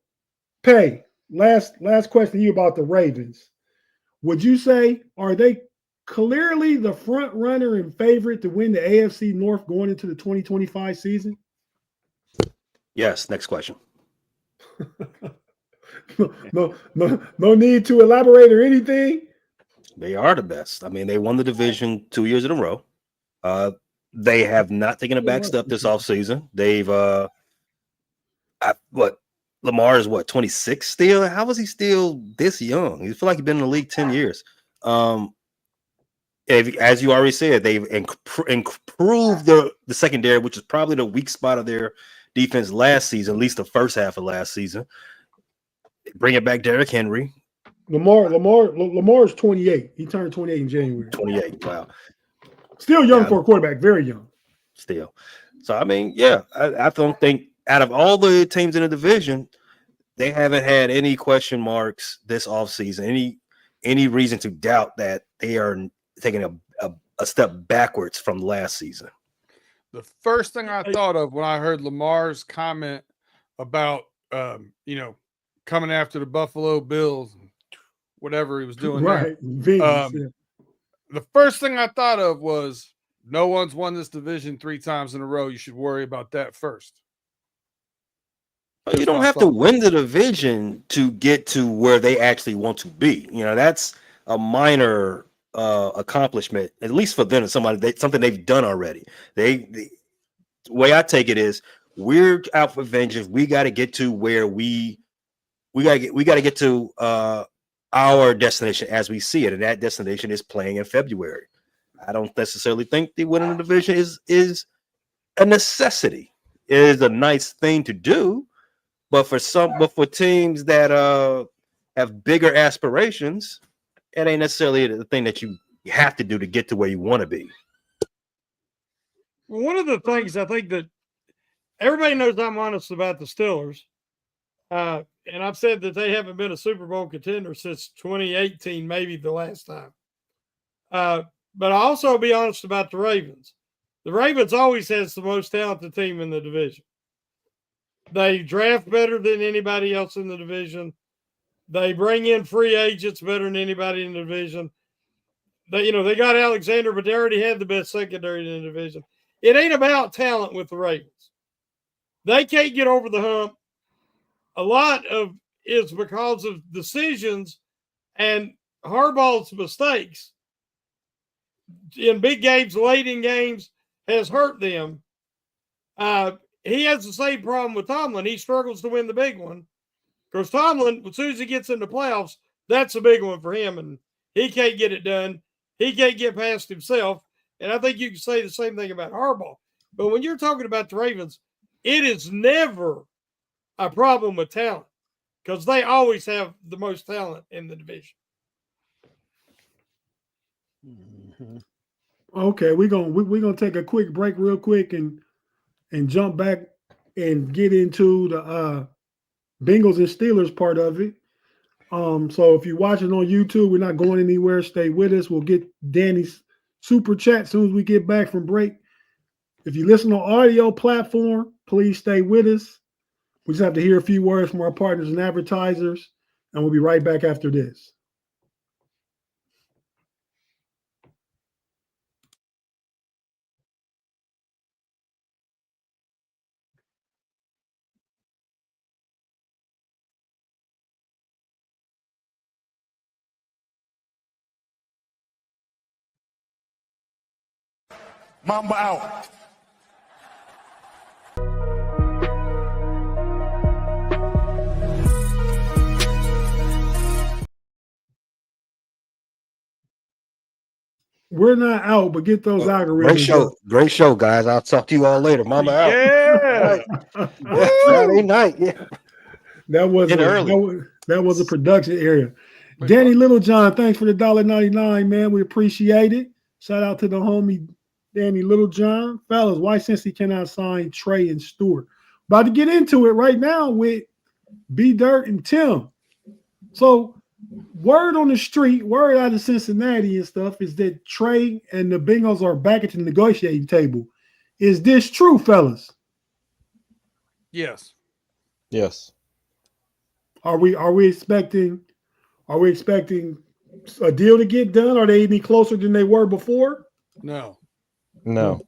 Pay, last question to you about the Ravens. Would you say, are they clearly the front runner and favorite to win the AFC North going into the 2025 season? Yes. Next question. No need to elaborate or anything. They are the best. I mean, they won the division 2 years in a row. They have not taken a back step this offseason. They've Lamar is 26 still? How is he still this young? You feel like he's been in the league 10 years. As you already said, they've improved the secondary, which is probably the weak spot of their defense last season, at least the first half of last season. Bring it back, Derrick Henry. Lamar is 28. He turned 28 in January. 28. Wow. Still young for a quarterback. Very young. Still. So, I mean, yeah, I don't think out of all the teams in the division, they haven't had any question marks this offseason, any reason to doubt that they are taking a step backwards from last season. The first thing I thought of when I heard Lamar's comment about, coming after the Buffalo Bills, whatever he was doing, right? The first thing I thought of was no one's won this division 3 times in a row. You should worry about that first. You don't have to win the division to get to where they actually want to be. That's a minor accomplishment, at least for them, something they've done already. The way I take it is we're out for vengeance. We got to get to where we got to get to our destination as we see it, and that destination is playing in February. I don't necessarily think the winning the division is a necessity. It is a nice thing to do, but for teams that have bigger aspirations, it ain't necessarily the thing that you have to do to get to where you want to be. One of the things I think that everybody knows I'm honest about the Steelers, and I've said that they haven't been a Super Bowl contender since 2018, maybe the last time. But I'll also be honest about the Ravens. The Ravens always has the most talented team in the division. They draft better than anybody else in the division. They bring in free agents better than anybody in the division. They got Alexander, but they already had the best secondary in the division. It ain't about talent with the Ravens. They can't get over the hump. A lot of it's because of decisions and Harbaugh's mistakes in big games, late in games, has hurt them. He has the same problem with Tomlin. He struggles to win the big one. Because Tomlin, as soon as he gets into playoffs, that's a big one for him, and he can't get it done. He can't get past himself. And I think you can say the same thing about Harbaugh. But when you're talking about the Ravens, it is never a problem with talent because they always have the most talent in the division. Okay, we're gonna take a quick break real quick and jump back and get into the Bengals and Steelers part of it. So if you're watching on YouTube, we're not going anywhere. Stay with us. We'll get Danny's super chat as soon as we get back from break. If you listen on audio platform, please stay with us. We just have to hear a few words from our partners and advertisers, and we'll be right back after this. Mamba out. We're not out, but get those algorithms. Great show, guys. I'll talk to you all later. Mamba out. Yeah. Friday night. Yeah. That was a production area. Danny Littlejohn, thanks for the $1.99, man. We appreciate it. Shout out to the homie Danny Littlejohn. Fellas, why since he cannot sign Trey and Stewart? About to get into it right now with B Dirt and Tim. So word on the street, word out of Cincinnati and stuff is that Trey and the Bengals are back at the negotiating table. Is this true, fellas? Yes. Yes. Are we expecting a deal to get done? Are they any closer than they were before? No. No.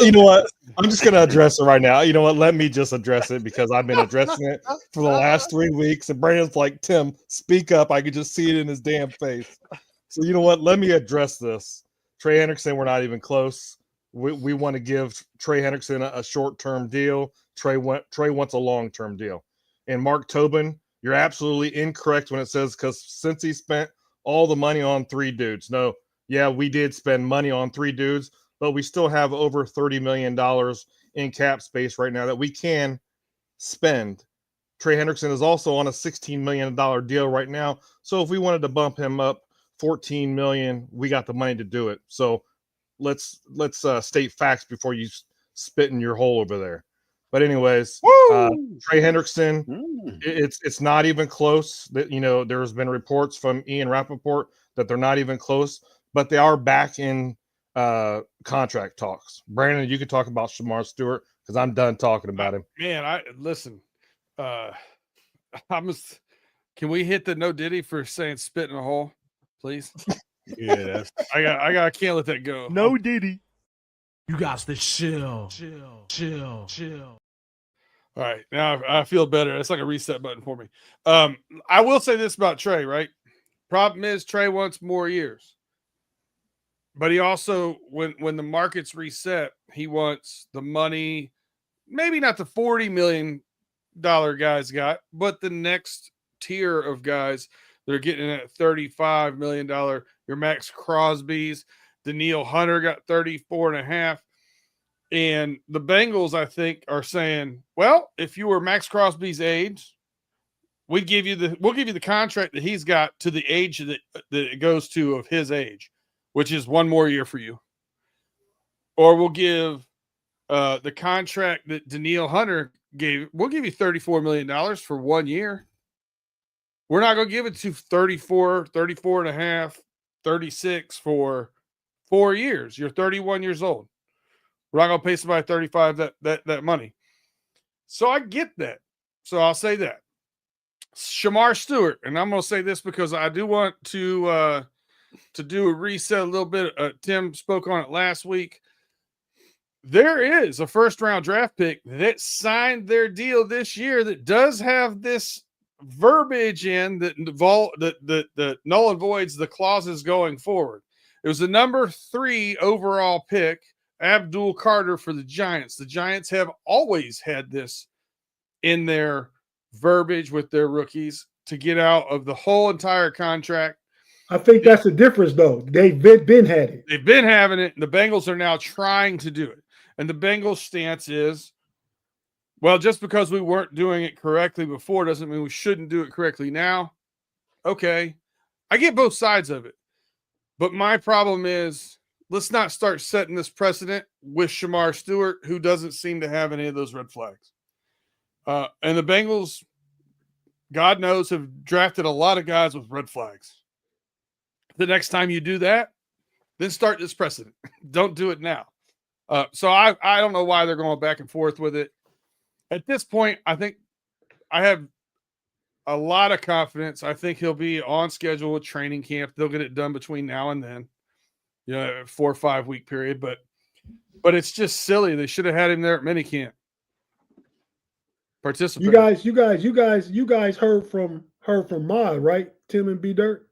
You know what? I'm just going to address it right now. You know what? Let me just address it because I've been addressing it for the last 3 weeks. And Brandon's like, Tim, speak up. I could just see it in his damn face. So you know what? Let me address this. Trey Hendrickson, we're not even close. We want to give Trey Hendrickson a short-term deal. Trey wants a long-term deal. And Mark Tobin, you're absolutely incorrect when it says because since he spent all the money on 3 dudes. No, yeah, we did spend money on 3 dudes, but we still have over $30 million in cap space right now that we can spend. Trey Hendrickson is also on a $16 million deal right now. So if we wanted to bump him up $14 million, we got the money to do it. So let's state facts before you spit in your hole over there. But anyways, Trey Hendrickson, it's not even close. That there's been reports from Ian Rappaport that they're not even close, but they are back in contract talks. Brandon, you can talk about Shedeur Stewart because I'm done talking about him. Man, I listen. Can we hit the no Diddy for saying spit in a hole, please? Yeah, I can't let that go. no Diddy. You got to chill. All right, now I feel better. It's like a reset button for me. I will say this about Trey, right? Problem is Trey wants more years. But he also, when the market's reset, he wants the money, maybe not the $40 million guys got, but the next tier of guys that are getting at $35 million. Your Max Crosby's, Danielle Hunter got 34.5. And the Bengals, I think, are saying, well, if you were Max Crosby's age, we'll give you the contract that he's got to the age that it goes to of his age, which is 1 more year for you. Or we'll give the contract that Danielle Hunter gave. We'll give you $34 million for 1 year. We're not going to give it to 34 and a half, 36 for 4 years. You're 31 years old. We're not going to pay somebody 35 that money. So I get that. So I'll say that. Shedeur Stewart, and I'm going to say this because I do want to do a reset a little bit. Tim spoke on it last week. There is a first-round draft pick that signed their deal this year that does have this verbiage in that null and voids the clauses going forward. It was the number 3 overall pick, Abdul Carter, for the Giants. The Giants have always had this in their verbiage with their rookies to get out of the whole entire contract. I think that's the difference, though. They've been had it. They've been having it, and the Bengals are now trying to do it. And the Bengals' stance is, well, just because we weren't doing it correctly before doesn't mean we shouldn't do it correctly now. Okay. I get both sides of it. But my problem is, let's not start setting this precedent with Shedeur Stewart, who doesn't seem to have any of those red flags. And the Bengals, God knows, have drafted a lot of guys with red flags. The next time you do that, then start this precedent. Don't do it now. So I don't know why they're going back and forth with it. At this point, I think I have a lot of confidence. I think he'll be on schedule with training camp. They'll get it done between now and then. 4 or 5 week period, but it's just silly. They should have had him there at minicamp. Participate. You guys heard from Mod, right? Tim and B Dirt.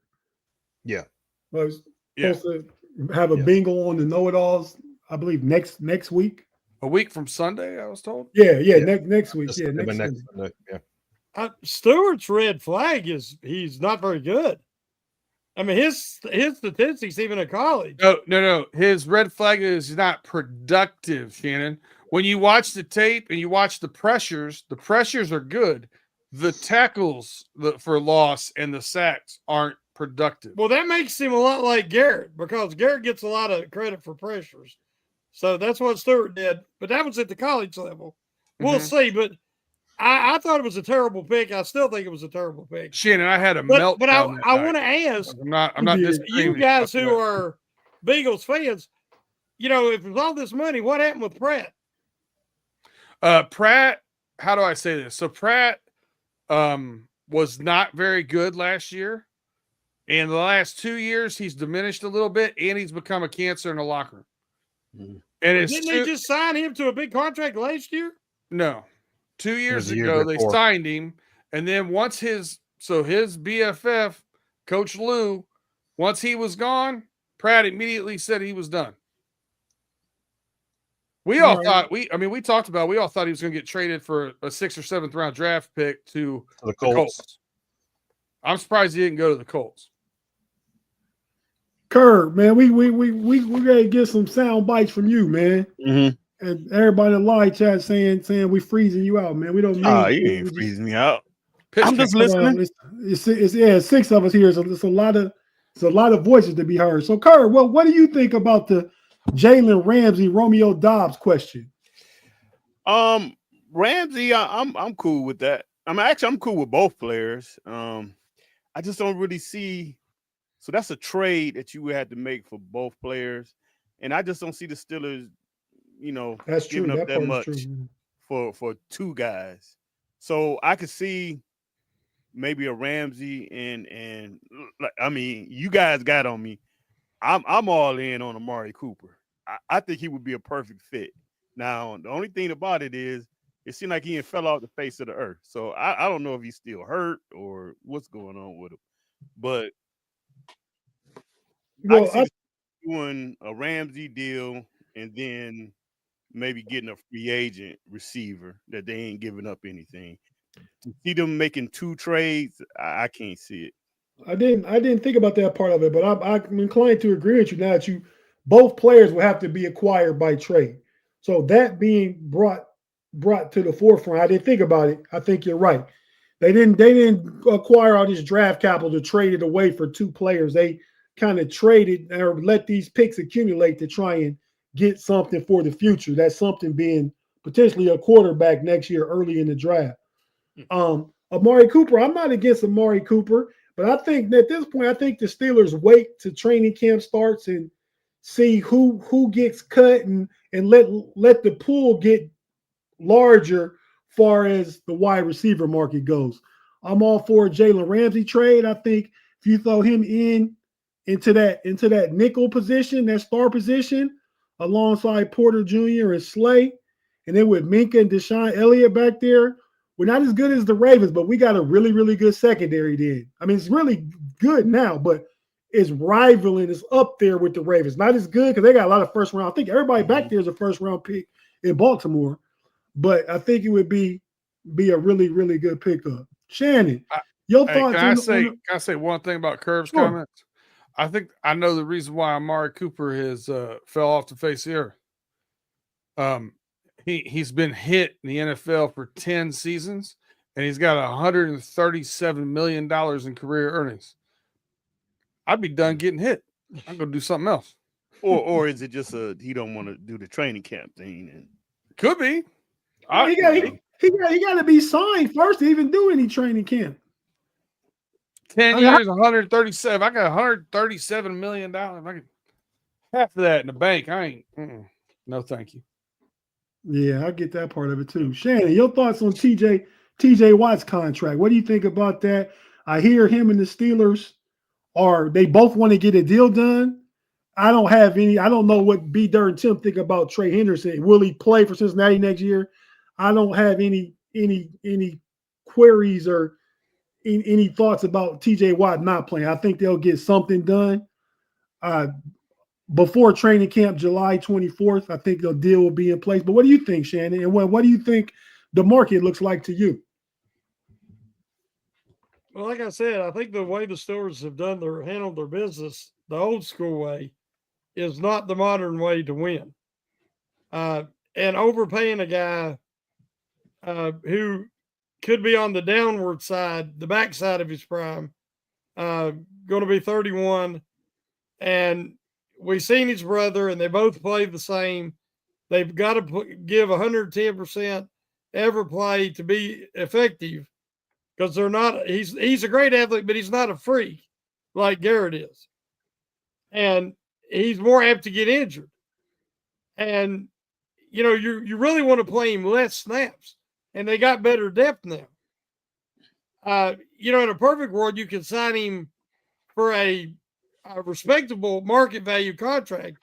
Yeah. Well, I was supposed to have a bingo on the know-it-alls, I believe next week. A week from Sunday, I was told. Yeah. Next week. Next Sunday. Yeah. Stewart's red flag is he's not very good. I mean, his statistics, even at college. No. His red flag is not productive, Shannon. When you watch the tape and you watch the pressures are good. The tackles for loss and the sacks aren't productive. Well, that makes him a lot like Garrett because Garrett gets a lot of credit for pressures. So that's what Stewart did. But that was at the college level. We'll see. But I thought it was a terrible pick. I still think it was a terrible pick. Shannon, I had a meltdown. But I want to ask. I'm not you guys who are Beagles fans, if it's all this money, what happened with Pratt? Pratt, how do I say this? So Pratt was not very good last year. And the last 2 years, he's diminished a little bit, and he's become a cancer in the locker room. Mhm. And it's Didn't they just sign him to a big contract last year? No. 2 years the year ago, they before. signed him. And then once his BFF, Coach Lou, once he was gone, Pratt immediately said he was done. We all thought we talked about we all thought he was going to get traded for a 6th or 7th round draft pick to The Colts. I'm surprised he didn't go to the Colts. Kerr, man, we gotta get some sound bites from you, man. Mm-hmm. And everybody in the live chat saying we freezing you out, man. We don't mean You we ain't just- freezing me out. Pitch I'm just count. listening. It's 6 of us here, so it's a lot of voices to be heard. So, Kerr, well, what do you think about the Jalen Ramsey, Romeo Dobbs question? Ramsey, I'm cool with that. I'm cool with both players. I just don't really see. So that's a trade that you would have to make for both players, and I just don't see the Steelers, That's true. giving up That that part much is true. for 2 guys. So I could see maybe a Ramsey and you guys got on me. I'm all in on Amari Cooper. I think he would be a perfect fit. Now, the only thing about it is it seemed like he fell off the face of the earth. So I don't know if he's still hurt or what's going on with him. But I can see doing a Ramsey deal and then maybe getting a free agent receiver that they ain't giving up anything. To see them making 2 trades, I can't see it. I didn't think about that part of it, but I'm inclined to agree with you now that both players will have to be acquired by trade. So that being brought to the forefront, I didn't think about it. I think you're right. They didn't acquire all this draft capital to trade it away for 2 players. They kind of traded or let these picks accumulate to try and get something for the future. That something being potentially a quarterback next year early in the draft. Amari Cooper, I'm not against Amari Cooper, but I think at this point, I think the Steelers wait till training camp starts and see who gets cut and let the pool get larger far as the wide receiver market goes. I'm all for a Jalen Ramsey trade. I think if you throw him into that nickel position, that star position, alongside Porter Jr. and Slay, and then with Minka and Deshaun Elliott back there, we're not as good as the Ravens, but we got a really, really good secondary then. I mean, it's really good now, but it's rivaling, it's up there with the Ravens. Not as good because they got a lot of first round. I think everybody back there is a first round pick in Baltimore, but I think it would be a really, really good pickup. Shannon, your thoughts? Can I say one thing about Curb's Sure. comments? I think I know the reason why Amari Cooper has fell off the face of the earth. He's been hit in the NFL for 10 seasons, and he's got $137 million in career earnings. I'd be done getting hit. I'm going to do something else. Or is it just he don't want to do the training camp thing? And Could be. He got to be signed first to even do any training camp. 10 years, 137. I got $137 million. I get half of that in the bank. I ain't. No, thank you. Yeah, I get that part of it too. Shannon, your thoughts on TJ Watt's contract? What do you think about that? I hear him and the Steelers they both want to get a deal done. I don't know what B. Dirt and Tim think about Trey Henderson. Will he play for Cincinnati next year? I don't have any queries or any thoughts about TJ Watt not playing. I think they'll get something done before training camp, July 24th. I think the deal will be in place. But what do you think, Shannon? And what do you think the market looks like to you? Well, like I said, I think the way the Steelers have handled their business, the old school way, is not the modern way to win. And overpaying a guy who could be on the downward side, the backside of his prime, going to be 31, and we've seen his brother, and they both play the same. They've got to give 110% every play to be effective, because they're not. He's a great athlete, but he's not a freak like Garrett is, and he's more apt to get injured. And you really want to play him less snaps, and they got better depth now. in a perfect world, you can sign him for a respectable market value contract,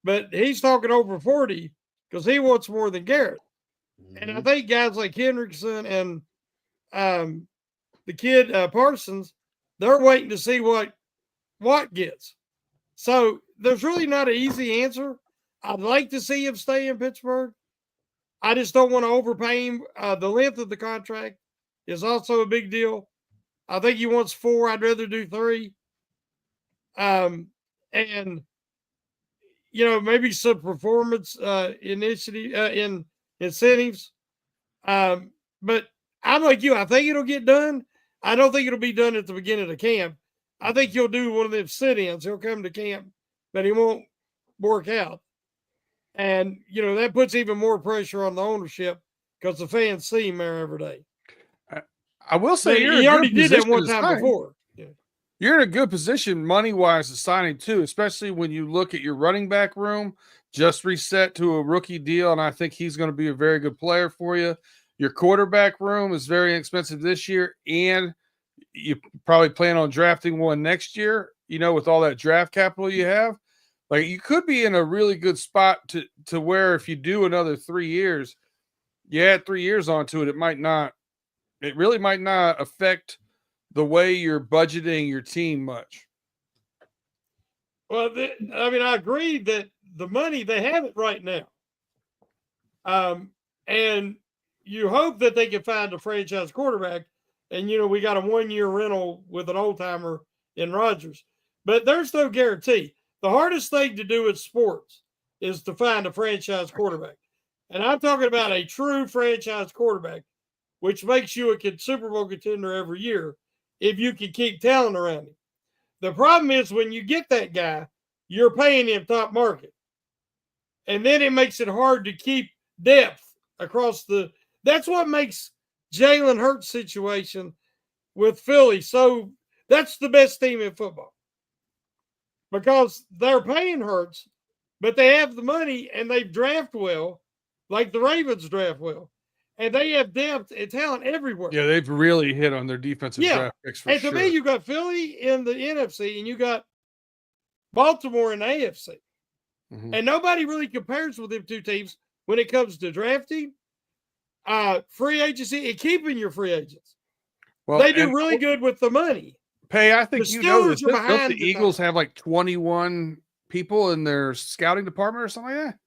but he's talking over 40 because he wants more than Garrett. And I think guys like Hendrickson and the kid Parsons, they're waiting to see what Watt gets. So there's really not an easy answer. I'd like to see him stay in Pittsburgh. I just don't want to overpay him. The length of the contract is also a big deal. I think he wants 4. I'd rather do 3. And maybe some performance initiative incentives. But I'm like you. I think it'll get done. I don't think it'll be done at the beginning of camp. I think he'll do one of them sit-ins. He'll come to camp, but he won't work out. And, that puts even more pressure on the ownership because the fans see him there every day. I will say he already did that one time before. Yeah. You're in a good position money-wise to signing too, especially when you look at your running back room, just reset to a rookie deal, and I think he's going to be a very good player for you. Your quarterback room is very expensive this year, and you probably plan on drafting one next year, with all that draft capital you have. Like, you could be in a really good spot to where if you do another 3 years, you add 3 years onto it, it really might not affect the way you're budgeting your team much. Well, I agree that the money, they have it right now. And you hope that they can find a franchise quarterback. And, we got a 1-year rental with an old timer in Rodgers. But there's no guarantee. The hardest thing to do in sports is to find a franchise quarterback. And I'm talking about a true franchise quarterback, which makes you a Super Bowl contender every year if you can keep talent around him. The problem is when you get that guy, you're paying him top market. And then it makes it hard to keep depth across that's what makes Jalen Hurts' situation with Philly. So that's the best team in football because they're paying Hurts, but they have the money and they draft well, like the Ravens draft well. And they have depth and talent everywhere. Yeah, they've really hit on their defensive draft picks for sure. And to me, you got Philly in the NFC and you got Baltimore in the AFC. Mm-hmm. And nobody really compares with them two teams when it comes to drafting, free agency, and keeping your free agents. Well, they do really good with the money. Pay, I think don't the Eagles have like 21 people in their scouting department or something like that?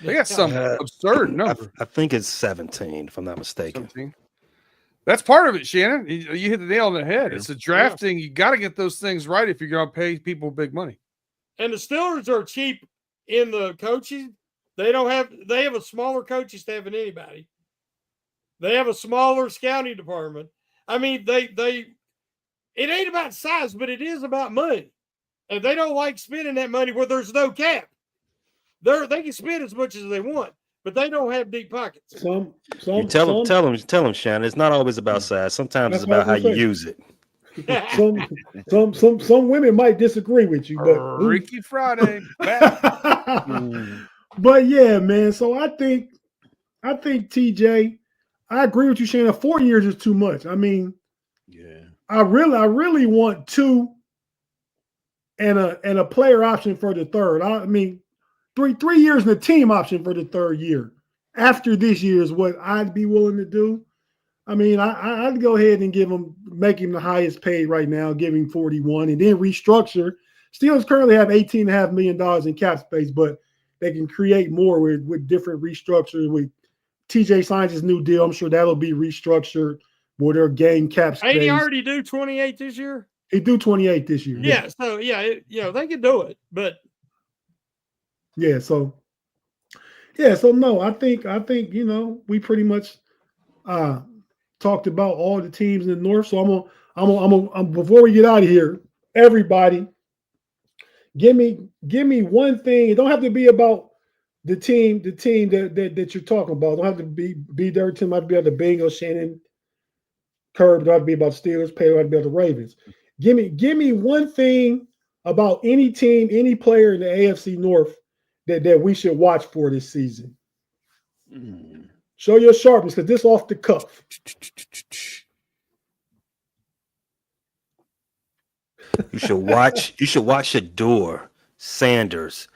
They got some absurd number. I think it's 17, if I'm not mistaken. 17. That's part of it, Shannon. You hit the nail on the head. It's the drafting. You got to get those things right if you're going to pay people big money. And the Steelers are cheap in the coaching. They have a smaller coaching staff than anybody. They have a smaller scouting department. I mean, it ain't about size, but it is about money. And they don't like spending that money where there's no cap. They can spend as much as they want, but they don't have deep pockets. Tell them, Shannon. It's not always about size. Sometimes it's about how you use it. some women might disagree with you, but Freaky Friday. But yeah, man. So I think TJ, I agree with you, Shannon. 4 years is too much. I mean, yeah. I really want 2 and a player option for the third. I mean, 3 years and a team option for the third year. After this year is what I'd be willing to do. I mean, I'd go ahead and make him the highest paid right now, give him 41, and then restructure. Steelers currently have $18.5 million in cap space, but they can create more with different restructures. With TJ signs his new deal, I'm sure that'll be restructured where they'll gain cap space. Ain't he already do 28 this year? He do 28 this year. Yeah. So they can do it, but so no, I think we pretty much talked about all the teams in the North. So I'm before we get out of here, everybody, give me one thing. It don't have to be about the team that you're talking about. It don't have to be their team. It might be about the Bengals, Shannon, Curb. It don't have to be about Steelers. Pay. It might be about the Ravens. Give me one thing about any team, any player in the AFC North that we should watch for this season. Show your sharpness, because this off the cuff. You should watch Shedeur Sanders,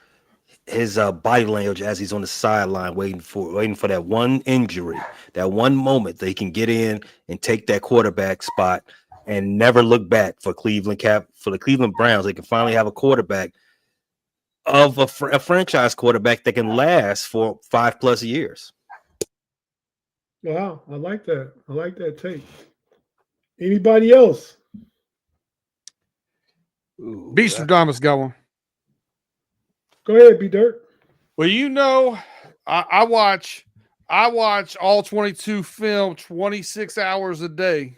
his body language as he's on the sideline waiting for that one injury, that one moment that he can get in and take that quarterback spot and never look back for the Cleveland Browns. They can finally have a quarterback of a franchise quarterback that can last for 5+ years. Wow, I like that. I like that take. Anybody else? Beastradamus got one. Go ahead, B Dirt. Well, you know, I watch all 22 film 26 hours a day.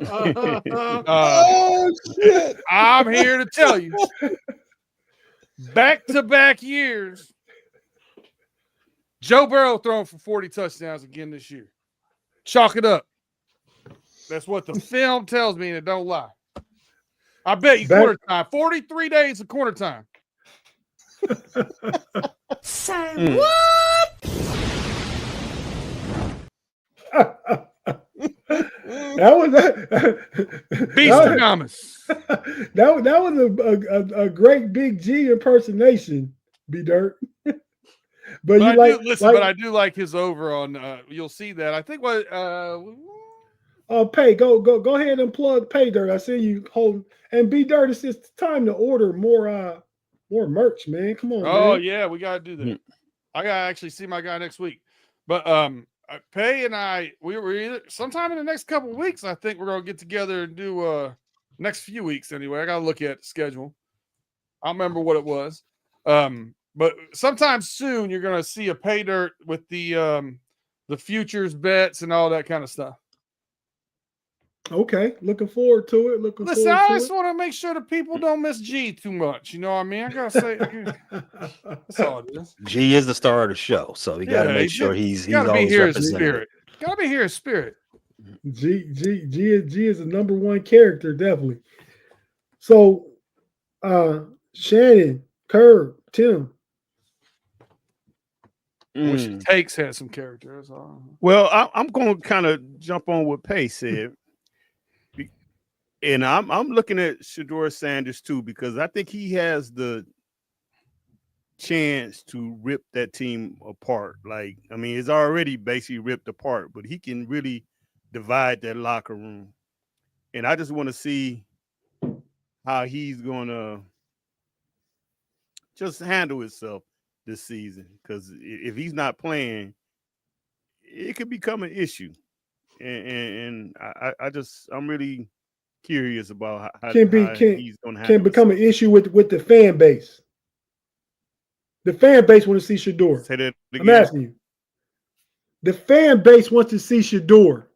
Oh shit! I'm here to tell you, back-to-back years, Joe Burrow throwing for 40 touchdowns again this year. Chalk it up. That's what the film tells me, and it don't lie. I bet you quarter time. 43 days of quarter time. Say what? That was Beastradamus. that was a great Big G impersonation, B Dirt. But you I do like his over on. You'll see that. I think what. Pay, go ahead and plug Pay Dirt. I see you holding and B Dirt. It's just time to order more merch, man. Come on. Oh man. yeah, we gotta do that. I gotta actually see my guy next week. But Pay and I, we were either sometime in the next couple of weeks. I think we're gonna get together and do next few weeks anyway. I gotta look at the schedule. I remember what it was. But sometime soon you're gonna see a Pay Dirt with the futures bets and all that kind of stuff. Okay, looking forward to it. Listen, I just want to make sure the people don't miss G too much. You know what I mean? I gotta say, that's all it is. G is the star of the show, so we got to make sure he's always here in represented. spirit. Gotta be here in spirit. G is a number one character, definitely. So, Shannon, Curb, Tim. Wish Takes had some character. That's all. Well, I'm going to kind of jump on what Pay said. And I'm looking at Shedeur Sanders too, because I think he has the chance to rip that team apart. Like, I mean, it's already basically ripped apart, but he can really divide that locker room. And I just want to see how he's going to just handle himself this season. Because if he's not playing, it could become an issue. And I'm really curious about how he's going to handle become an issue with the fan base. The fan base want to see Shedeur. Say that again. I'm asking you. The fan base wants to see Shedeur.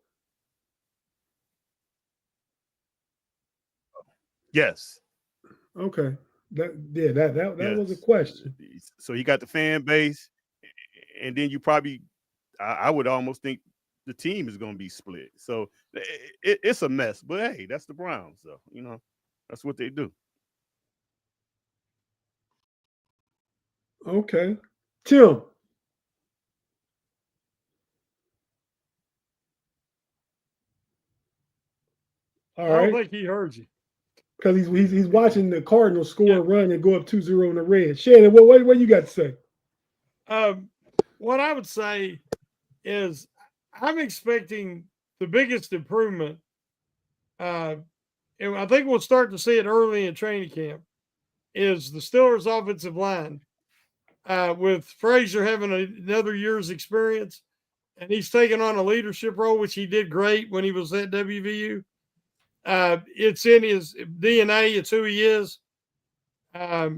Yes. Okay. That Yes. was a question. So you got the fan base, and then you probably, I would almost think the team is going to be split. So it's a mess. But hey, that's the Browns, so that's what they do. Okay, Tim. All right. I don't think he heard you. Because he's watching the Cardinals score a run and go up 2-0 in the red. Shannon, what you got to say? What I would say is I'm expecting the biggest improvement. And I think we'll start to see it early in training camp. Is the Steelers' offensive line with Frazier having another year's experience, and he's taken on a leadership role, which he did great when he was at WVU. It's in his DNA. It's who he is. I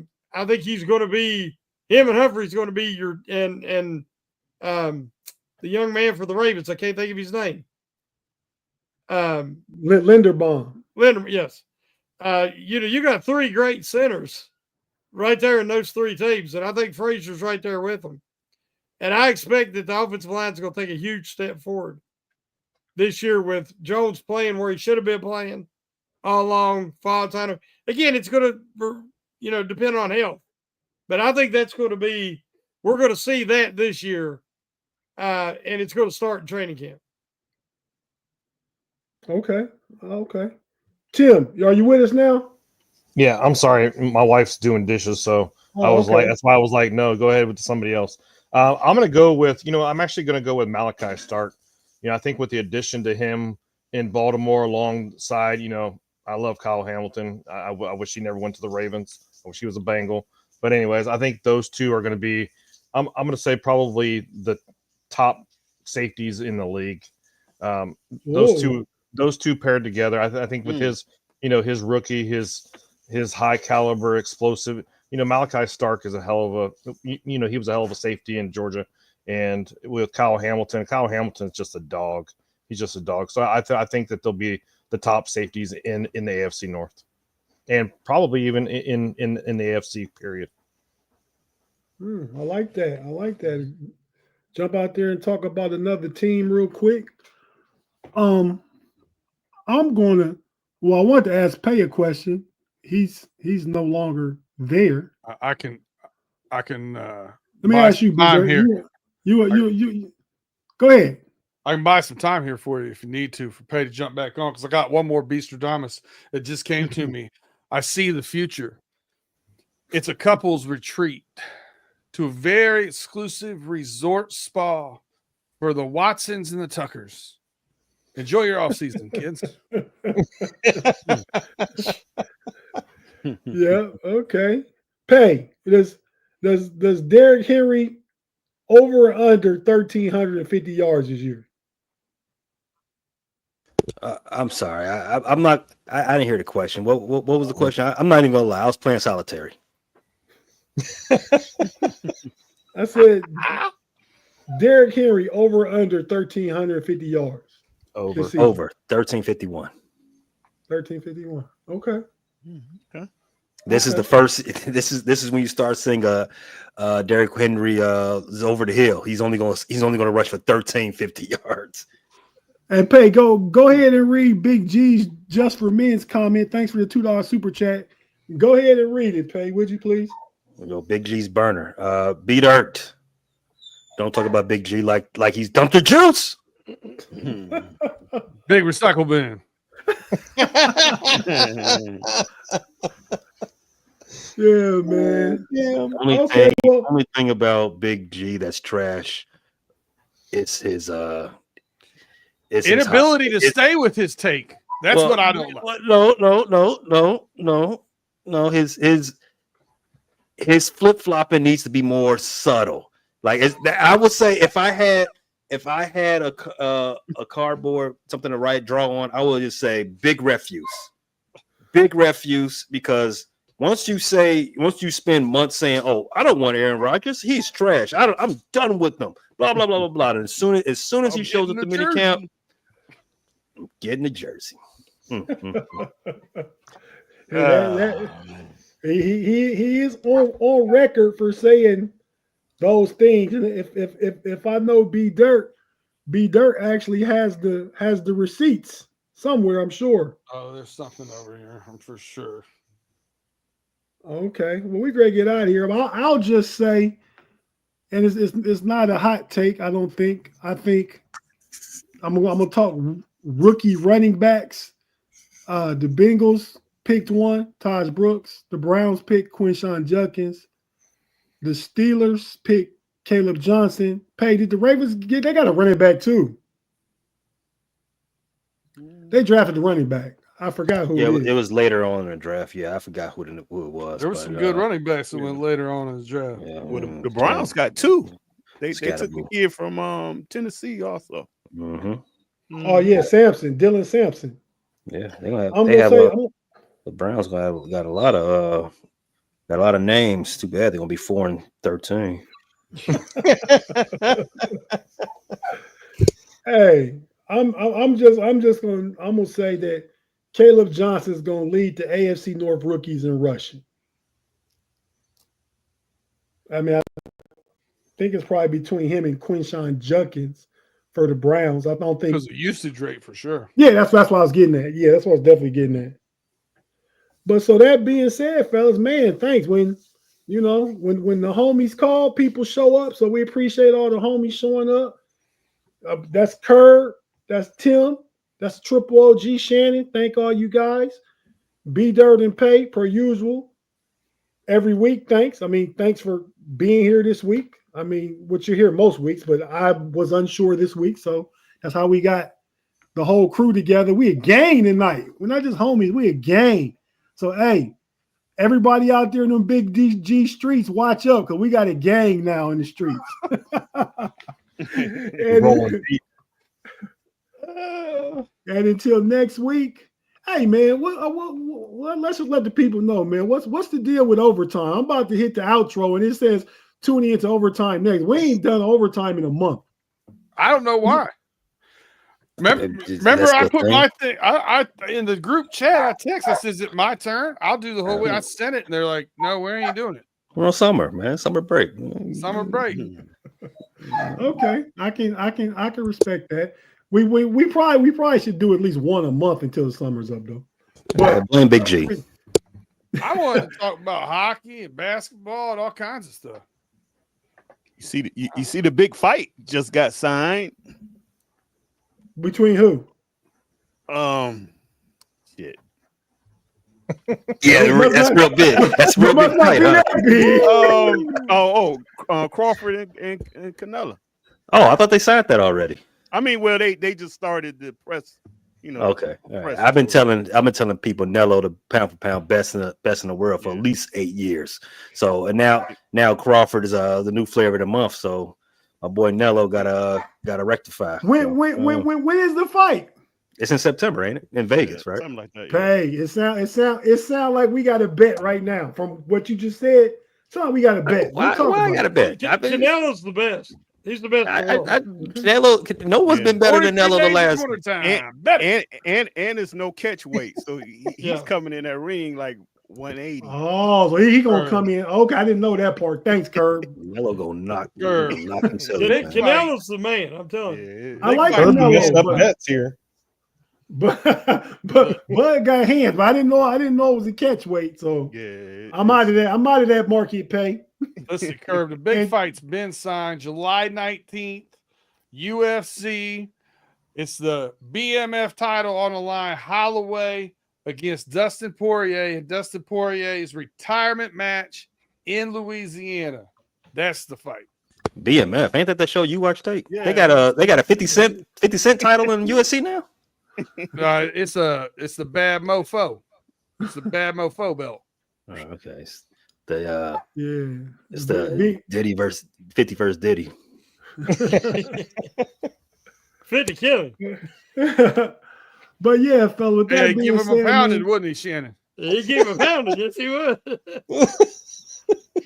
think he's going to be him, and Humphrey's going to be the young man for the Ravens. I can't think of his name. Linderbaum. Yes. You got three great centers right there in those three teams, and I think Frazier's right there with them. And I expect that the offensive line is going to take a huge step forward this year with Jones playing where he should have been playing all along. Fontana. Again, it's going to, depend on health. But I think that's going to be, we're going to see that this year, and it's going to start in training camp. Okay. Tim, are you with us now? Yeah, I'm sorry. My wife's doing dishes, so I was like, that's why I was like, no, go ahead with somebody else. I'm going to go with, I'm actually going to go with Malachi Stark. I think with the addition to him in Baltimore alongside, I love Kyle Hamilton. I wish he never went to the Ravens. I wish he was a Bengal. But anyways, I think those two are going to be, I'm going to say probably the top safeties in the league. Those two paired together, I think with his, his rookie, his high caliber, explosive. Malachi Stark is a hell of a. He was a hell of a safety in Georgia, and with Kyle Hamilton is just a dog. He's just a dog. So I think that they'll be the top safeties in the AFC North, and probably even in the AFC period. I like that. I like that. Jump out there and talk about another team real quick. I'm gonna. Well, I want to ask Pay a question. He's no longer there. I can. Let me ask you, time here. You. Go ahead. I can buy some time here for you if you need to for Pay to jump back on because I got one more Beastradamus that just came to me. I see the future. It's a couple's retreat to a very exclusive resort spa for the Watsons and the Tuckers. Enjoy your off season, kids. Yeah. Okay. Pay. Does Derrick Henry over or under 1,350 yards this year? I'm sorry. I'm not. I didn't hear the question. What was the question? I'm not even gonna lie. I was playing solitary. I said Derrick Henry over or under 1,350 yards. Over 1,351. 1,351. Okay. Okay. This is the first. This is when you start seeing Derrick Henry is over the hill. He's only gonna rush for 1,350 yards. And Pay, go ahead and read Big G's Just for Men's comment. Thanks for the $2 super chat. Go ahead and read it, Pay, would you please? Big G's burner. B Dirt. Don't talk about Big G like he's dumped the juice. Big recycle bin. Yeah, man. Only thing about Big G that's trash is his inability to stay with his take. That's what I don't like. No. His flip flopping needs to be more subtle. Like I would say, if I had a cardboard, something to draw on, I would just say big refuse, because once you spend months saying, "Oh, I don't want Aaron Rodgers, he's trash. I'm done with him." Blah blah blah blah blah. And as soon as he shows up to minicamp, I'm getting the jersey. He is on record for saying those things. And if I know B Dirt actually has the receipts somewhere, I'm sure. Oh, there's something over here. I'm for sure. Okay, well, we gotta get out of here. But I'll just say, and it's not a hot take. I don't think. I think I'm gonna talk rookie running backs. The Bengals picked one, Taj Brooks. The Browns picked Quinshon Judkins. The Steelers picked Caleb Johnson. Did the Ravens get? They got a running back too. They drafted the running back. I forgot who. Yeah, it was later on in the draft. Yeah, I forgot who it was. There were some good running backs that went later on in the draft. Yeah, well, the Browns got two. They took a kid from Tennessee also. Mm-hmm. Oh yeah, Dylan Sampson. Yeah, the Browns got a lot of names. Too bad they're gonna be 4-13. Hey, I'm gonna say that Caleb Johnson is gonna lead the AFC North rookies in rushing. I mean, I think it's probably between him and Quinshon Judkins for the Browns. I don't think because of usage rate for sure. Yeah, that's what I was getting at. Yeah, that's what I was definitely getting at. But so that being said, fellas, man, thanks. When the homies call, people show up. So we appreciate all the homies showing up. That's Kerr, that's Tim, that's Triple OG Shannon. Thank all you guys. B Dirt and Pay per usual. Every week, thanks. I mean, thanks for being here this week. I mean, what you're here most weeks, but I was unsure this week, so that's how we got the whole crew together. We a gang tonight. We're not just homies. We a gang. So hey, everybody out there in them big DG streets, watch up because we got a gang now in the streets. And until next week, hey man, let's just let the people know, man. What's the deal with overtime? I'm about to hit the outro, and it says tune in to overtime next. We ain't done overtime in a month. I don't know why. Remember I put my thing. I in the group chat. I text. I says, "Is it my turn? I'll do the whole way." I sent it, and they're like, "No, we ain't doing it." We're on summer, man. Summer break. Summer break. Okay, I can respect that. We probably should do at least one a month until the summer's up, though. But blame Big G. I wanted to talk about hockey and basketball and all kinds of stuff. You see the big fight just got signed. Between who? Shit. Yeah, that's real big. That's real big fight, huh? Crawford and Canelo. Oh, I thought they signed that already. I mean, well, they just started the press. You know. Okay. Right. I've been telling people Nello the pound for pound best in the world for at least 8 years. So and now Crawford is the new flavor of the month. So my boy Nello gotta rectify. When is the fight? It's in September, ain't it? In Vegas, right? Something like that. Hey, it sound like we got a bet right now from what you just said. So we got a bet. Why I got a bet? Canelo's the best. He's the best. Canelo, no one's been better than Nello the last. And it's no catch weight, so he's coming in that ring like 180. Oh, so he gonna come in. Okay, I didn't know that part. Thanks, Curb. Nello gonna knock himself. Canelo's the man. I'm telling you. I like Canelo bets here. But Bud got hands, but I didn't know it was a catch weight. So I'm out of that. I'm out of that market pay. Listen, Curb, the big fight's been signed July 19th. UFC. It's the BMF title on the line. Holloway against Dustin Poirier, and Dustin Poirier's retirement match in Louisiana. That's the fight. BMF, ain't that the show you watch, Tate? Yeah. They got a 50 cent title in UFC now. It's the bad mofo. It's the bad mofo belt. Oh, okay. It's the Diddy versus 50 versus Diddy. 50 killing. But yeah, fella, with that give him a pounded, wouldn't he, Shannon? He gave him a pounded, yes he would.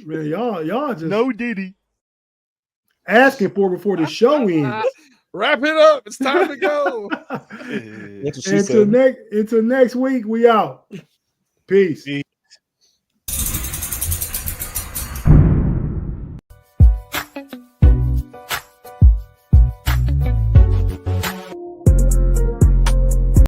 Man, y'all just no Diddy asking for before the show ends. Wrap it up. It's time to go. Until next week, we out. Peace.